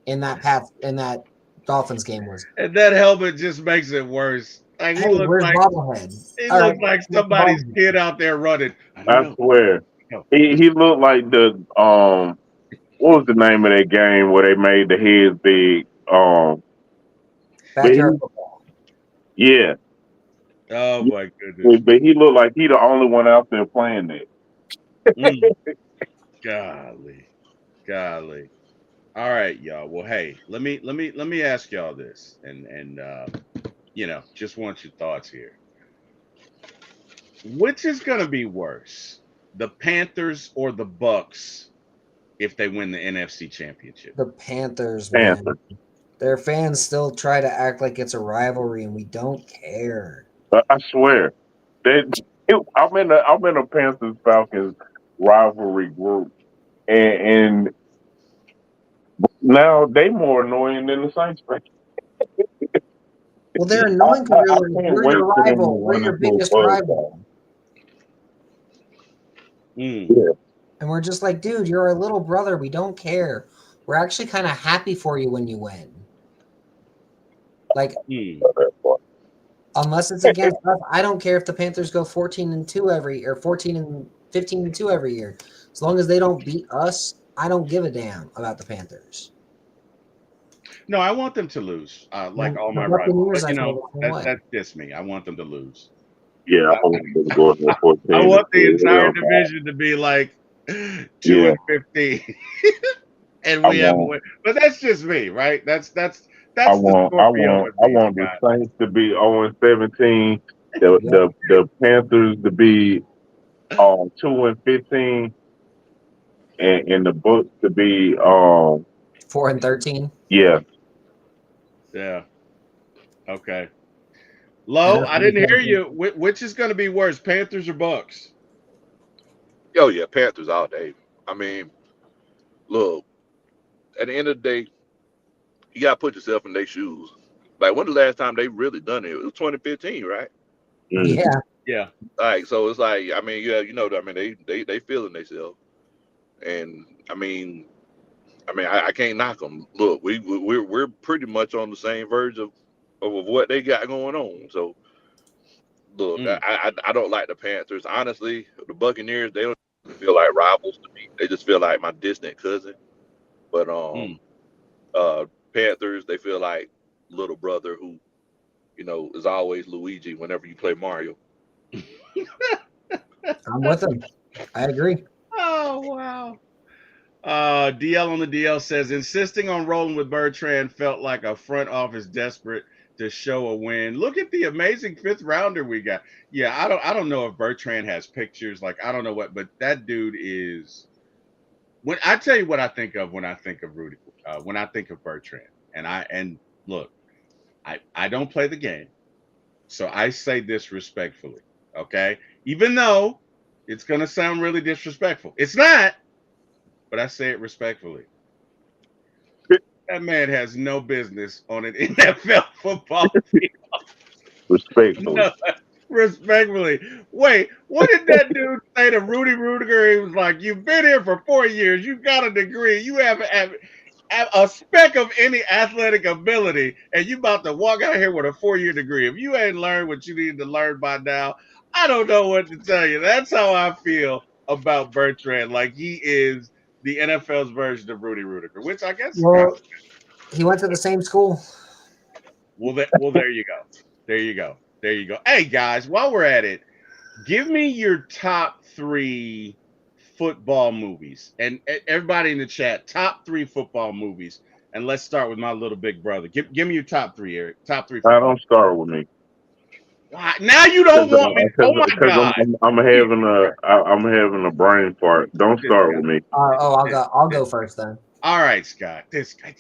Speaker 3: In that Dolphins game was.
Speaker 2: And that helmet just makes it worse. Like
Speaker 3: Hey, where's bobblehead?
Speaker 2: he
Speaker 3: All
Speaker 2: looks
Speaker 3: right,
Speaker 2: like
Speaker 3: where's
Speaker 2: somebody's
Speaker 3: bobblehead?
Speaker 2: kid out there running.
Speaker 4: I swear. He looked like the what was the name of that game where they made the heads big?
Speaker 3: Backyard football.
Speaker 4: Yeah.
Speaker 2: Oh my goodness.
Speaker 4: But he looked like he the only one out there playing that.
Speaker 2: Golly. All right, y'all. Well, hey, let me ask y'all this, and just want your thoughts here. Which is gonna be worse, the Panthers or the Bucks, if they win the NFC Championship?
Speaker 3: The Panthers, man. Their fans still try to act like it's a rivalry, and we don't care.
Speaker 4: I swear. I'm in a Panthers Falcons rivalry group, and now they more annoying than the Saints fans.
Speaker 3: Well, they're annoying because we're your rival. We're your biggest rival.
Speaker 4: Yeah.
Speaker 3: And we're just like, dude, you're our little brother. We don't care. We're actually kind of happy for you when you win. Like, unless it's against us, I don't care if the Panthers go 14-2 or 15-2 every year. As long as they don't beat us, I don't give a damn about the Panthers.
Speaker 2: No, I want them to lose, like all my rivals. But that's just me. I want them to lose.
Speaker 4: Yeah, I want them to go 14.
Speaker 2: I want the entire division to be like 2-15, and we have win. But that's just me, right? That's
Speaker 4: I want the Saints to be 0-17, the Panthers to be 2-15, and the Bucks to be
Speaker 3: 4-13.
Speaker 4: Yeah.
Speaker 2: Yeah. Okay. Lo, I didn't hear you. Which is going to be worse, Panthers or Bucks?
Speaker 5: Oh yeah, Panthers all day. I mean, look, at the end of the day, you gotta put yourself in their shoes. Like, when the last time they really done it? It was 2015, right?
Speaker 3: Yeah.
Speaker 2: Yeah.
Speaker 5: Like, so it's like, I mean, yeah, they feeling themselves, and I can't knock them. Look, we're pretty much on the same verge of what they got going on. So, look, I don't like the Panthers. Honestly, the Buccaneers, they don't feel like rivals to me. They just feel like my distant cousin. But Panthers, they feel like little brother who, is always Luigi whenever you play Mario.
Speaker 3: I'm with him. I agree.
Speaker 2: Oh, wow. DL on the DL says, insisting on rolling with Bertrand felt like a front office desperate to show a win. Look at the amazing 5th rounder we got. Yeah, I don't know if Bertrand has pictures. Like, I don't know what, but that dude is. When I tell you what I think of when I think of Rudy, when I think of Bertrand, and look, I don't play the game, so I say this respectfully, okay? Even though it's gonna sound really disrespectful, it's not, but I say it respectfully. That man has no business on an NFL football field.
Speaker 4: Respectfully.
Speaker 2: No, respectfully. Wait, what did that dude say to Rudy Rudiger? He was like, "You've been here for 4 years. You got a degree. You have a speck of any athletic ability, and you about to walk out here with a 4-year degree. If you ain't learned what you need to learn by now, I don't know what to tell you." That's how I feel about Bertrand. Like, he is the NFL's version of Rudy Rudiger, which I guess.
Speaker 3: Well, he went to the same school.
Speaker 2: Well, there you go. There you go. Hey, guys, while we're at it, give me your top 3 football movies. And everybody in the chat, top 3 football movies. And let's start with my little big brother. Give me your top 3, Eric. Top 3 football.
Speaker 4: Don't start with me.
Speaker 2: Now you don't want me. Oh my God!
Speaker 4: I'm having a brain fart. Don't start with me.
Speaker 3: I'll go first then.
Speaker 2: All right, Scott. This guy.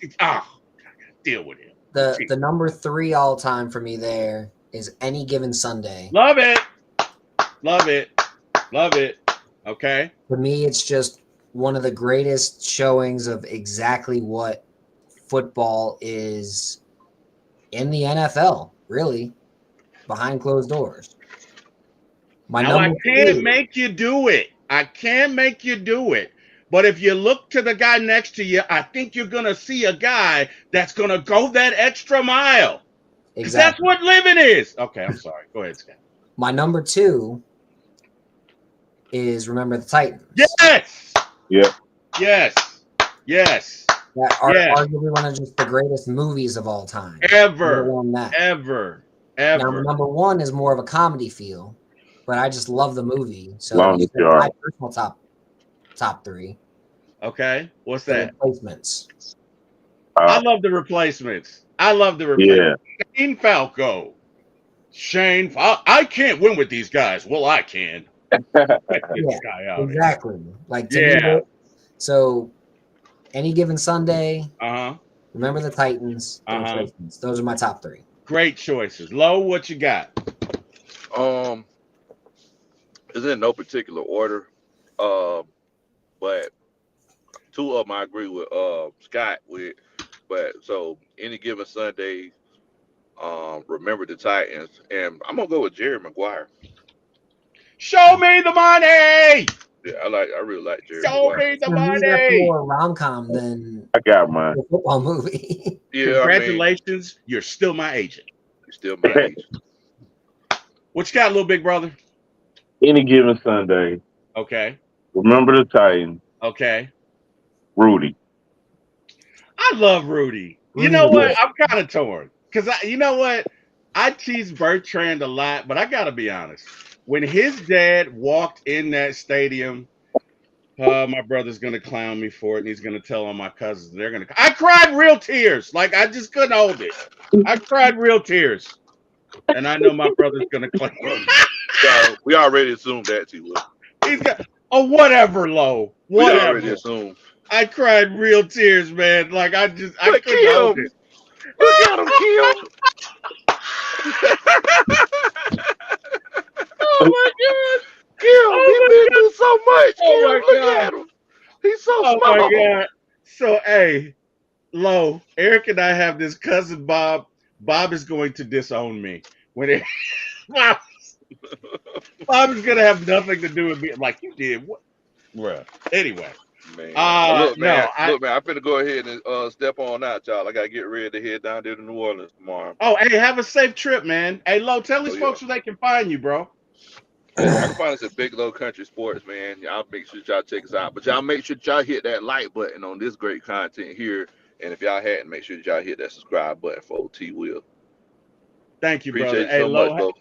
Speaker 2: Deal with him.
Speaker 3: The number 3 all time for me there is Any Given Sunday.
Speaker 2: Love it. Okay.
Speaker 3: For me, it's just one of the greatest showings of exactly what football is in the NFL, really, behind closed doors.
Speaker 2: Now, I can't make you do it. I can't make you do it. But if you look to the guy next to you, I think you're going to see a guy that's going to go that extra mile. Because that's what living is. Okay, I'm sorry. Go ahead, Scott.
Speaker 3: My number 2 is Remember the Titans.
Speaker 2: Yes.
Speaker 4: Yep.
Speaker 2: Yes. Yes.
Speaker 3: That are arguably one of just the greatest movies of all time.
Speaker 2: Ever. Ever.
Speaker 3: Now, number 1 is more of a comedy feel, but I just love the movie. So
Speaker 4: my
Speaker 3: personal top 3.
Speaker 2: Okay. What's that?
Speaker 3: Replacements.
Speaker 2: I love the Replacements.
Speaker 4: Yeah.
Speaker 2: Shane Falco. I can't win with these guys. Well, I can.
Speaker 3: Exactly. Like to me, so Any Given Sunday. Remember the Titans. The Replacements. Those are my top 3.
Speaker 2: Great choices. Lo, what you got?
Speaker 5: It's in no particular order. But 2 of them I agree with Scott with. But so Any Given Sunday, Remember the Titans, and I'm gonna go with Jerry Maguire.
Speaker 2: Show me the money.
Speaker 5: Yeah, I really like Jerry
Speaker 2: Show me the money.
Speaker 3: That's more rom-com than
Speaker 4: I got mine.
Speaker 3: a football movie.
Speaker 2: Yeah, congratulations, you're still my agent.
Speaker 5: You're still my agent.
Speaker 2: What you got, little big brother?
Speaker 4: Any Given Sunday.
Speaker 2: Okay.
Speaker 4: Remember the Titans.
Speaker 2: Okay.
Speaker 4: Rudy.
Speaker 2: I love Rudy. You know what? I'm kind of torn because you know what? I tease Bertrand a lot, but I got to be honest. When his dad walked in that stadium, my brother's going to clown me for it, and he's going to tell all my cousins. They're going to. I cried real tears. Like, I just couldn't hold it. I cried real tears. And I know my brother's going to clown me.
Speaker 5: So we already assumed that, T-Will.
Speaker 2: He's got, whatever, Lo. Whatever.
Speaker 5: We already assumed.
Speaker 2: I cried real tears, man. Like, I couldn't hold it.
Speaker 5: Look at him, Kim.
Speaker 2: Oh my God,
Speaker 5: Kim, he's been through so much.
Speaker 2: Oh my
Speaker 5: Look
Speaker 2: God.
Speaker 5: at him. He's so small.
Speaker 2: Oh my God. So, hey, Lo, Eric and I have this cousin Bob. Bob is going to disown me when Bob is going to have nothing to do with me. Like, you did what? Bruh. Anyway.
Speaker 5: Man.
Speaker 2: Look, man,
Speaker 5: I'm finna go ahead and step on out, y'all. I gotta get ready to head down there to New Orleans tomorrow.
Speaker 2: Oh, hey, have a safe trip, man. Hey, Lo, tell these folks where they can find you, bro.
Speaker 5: I can find us at Big Low Country Sports, man. Y'all make sure y'all check us out. But y'all make sure y'all hit that like button on this great content here. And if y'all hadn't, make sure y'all hit that subscribe button for OT Will.
Speaker 2: Thank you,
Speaker 5: appreciate
Speaker 2: brother.
Speaker 5: You so much, bro.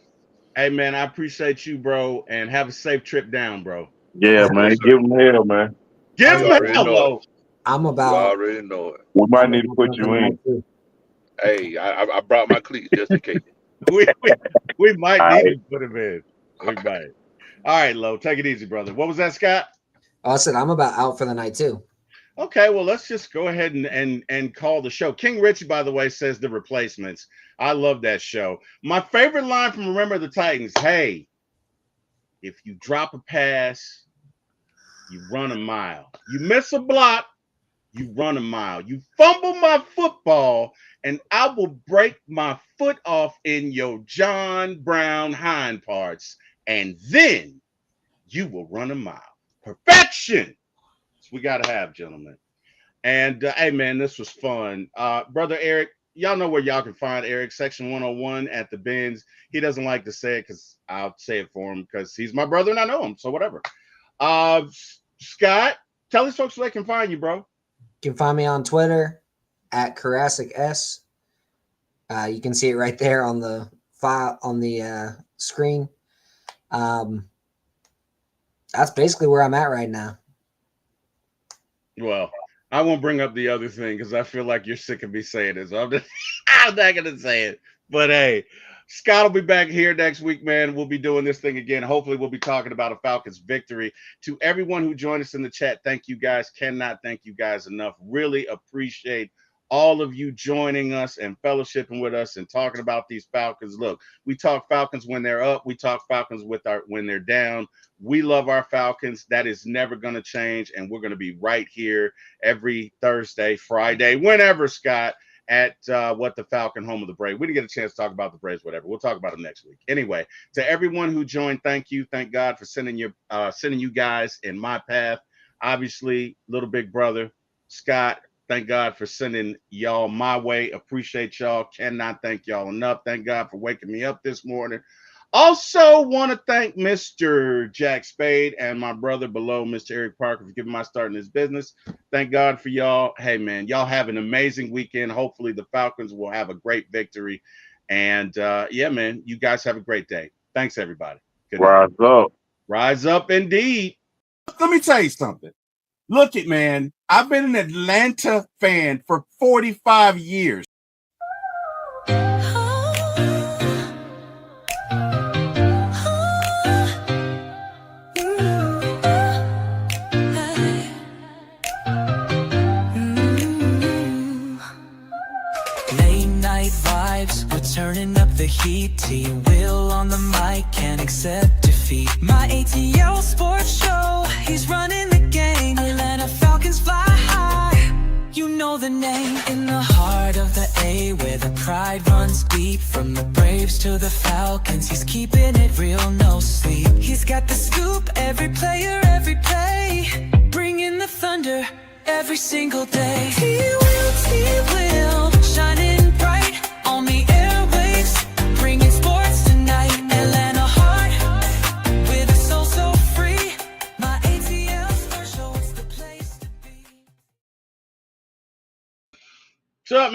Speaker 2: Hey, man, I appreciate you, bro. And have a safe trip down, bro.
Speaker 4: Yeah, man. Give him hell, man.
Speaker 2: Give him hell, Lo.
Speaker 3: I'm about.
Speaker 5: You already know it.
Speaker 4: We might need to put you in.
Speaker 5: Hey, I brought my cleats just in case.
Speaker 2: we might need to put him in. We might. All right, Lo, take it easy, brother. What was that, Scott?
Speaker 3: I said I'm about out for the night too.
Speaker 2: Okay, well, let's just go ahead and call the show. King Richie, by the way, says The Replacements. I love that show. My favorite line from Remember the Titans, hey, if you drop a pass, you run a mile. You miss a block, you run a mile. You fumble my football, and I will break my foot off in your John Brown hind parts, and then you will run a mile. Perfection. That's what we got to have, gentlemen. And, hey, man, this was fun. Brother Eric, y'all know where y'all can find Eric, Section 101 at the Benz. He doesn't like to say it because I'll say it for him because he's my brother and I know him, so whatever. Scott, tell these folks where they can find you, bro.
Speaker 3: You can find me on Twitter at Karasik S. You can see it right there on the file on the screen. That's basically where I'm at right now.
Speaker 2: Well, I won't bring up the other thing because I feel like you're sick of me saying it. So I'm not going to say it. But, hey, Scott will be back here next week, man. We'll be doing this thing again. Hopefully, we'll be talking about a Falcons victory. To everyone who joined us in the chat, thank you guys. Cannot thank you guys enough. Really appreciate all of you joining us and fellowshipping with us and talking about these Falcons. Look, we talk Falcons when they're up. We talk Falcons when they're down. We love our Falcons. That is never going to change. And we're going to be right here every Thursday, Friday, whenever, Scott, at What the Falcon, home of the Braves. We didn't get a chance to talk about the Braves, whatever. We'll talk about them next week. Anyway, to everyone who joined, thank you. Thank God for sending you guys in my path. Obviously, little big brother, Scott, thank God for sending y'all my way. Appreciate y'all. Cannot thank y'all enough. Thank God for waking me up this morning. Also want to thank Mr. Jack Spade and my brother below, Mr. Eric Parker, for giving my start in this business. Thank God for y'all. Hey, man, y'all have an amazing weekend. Hopefully the Falcons will have a great victory. And, yeah, man, you guys have a great day. Thanks, everybody. Good night.
Speaker 4: Rise up.
Speaker 2: Rise up, indeed.
Speaker 6: Let me tell you something. Look it, man. I've been an Atlanta fan for 45 years.
Speaker 1: Late night vibes, we're turning up the heat. T-Will on the mic, can't accept defeat. My ATL sports show, he's running the game. Atlanta Falcons fly high, you know the name. In the heart of the A, where the pride runs deep. From the Braves to the Falcons, he's keeping it real, no sleep. He's got the scoop, every player, every play. Bringing the thunder every single day. T-Will, shining bright on the airwaves, bringing sports tonight. Atlanta heart, with a soul so free. My ATL sports show, it's the place to be.
Speaker 2: What's up, man?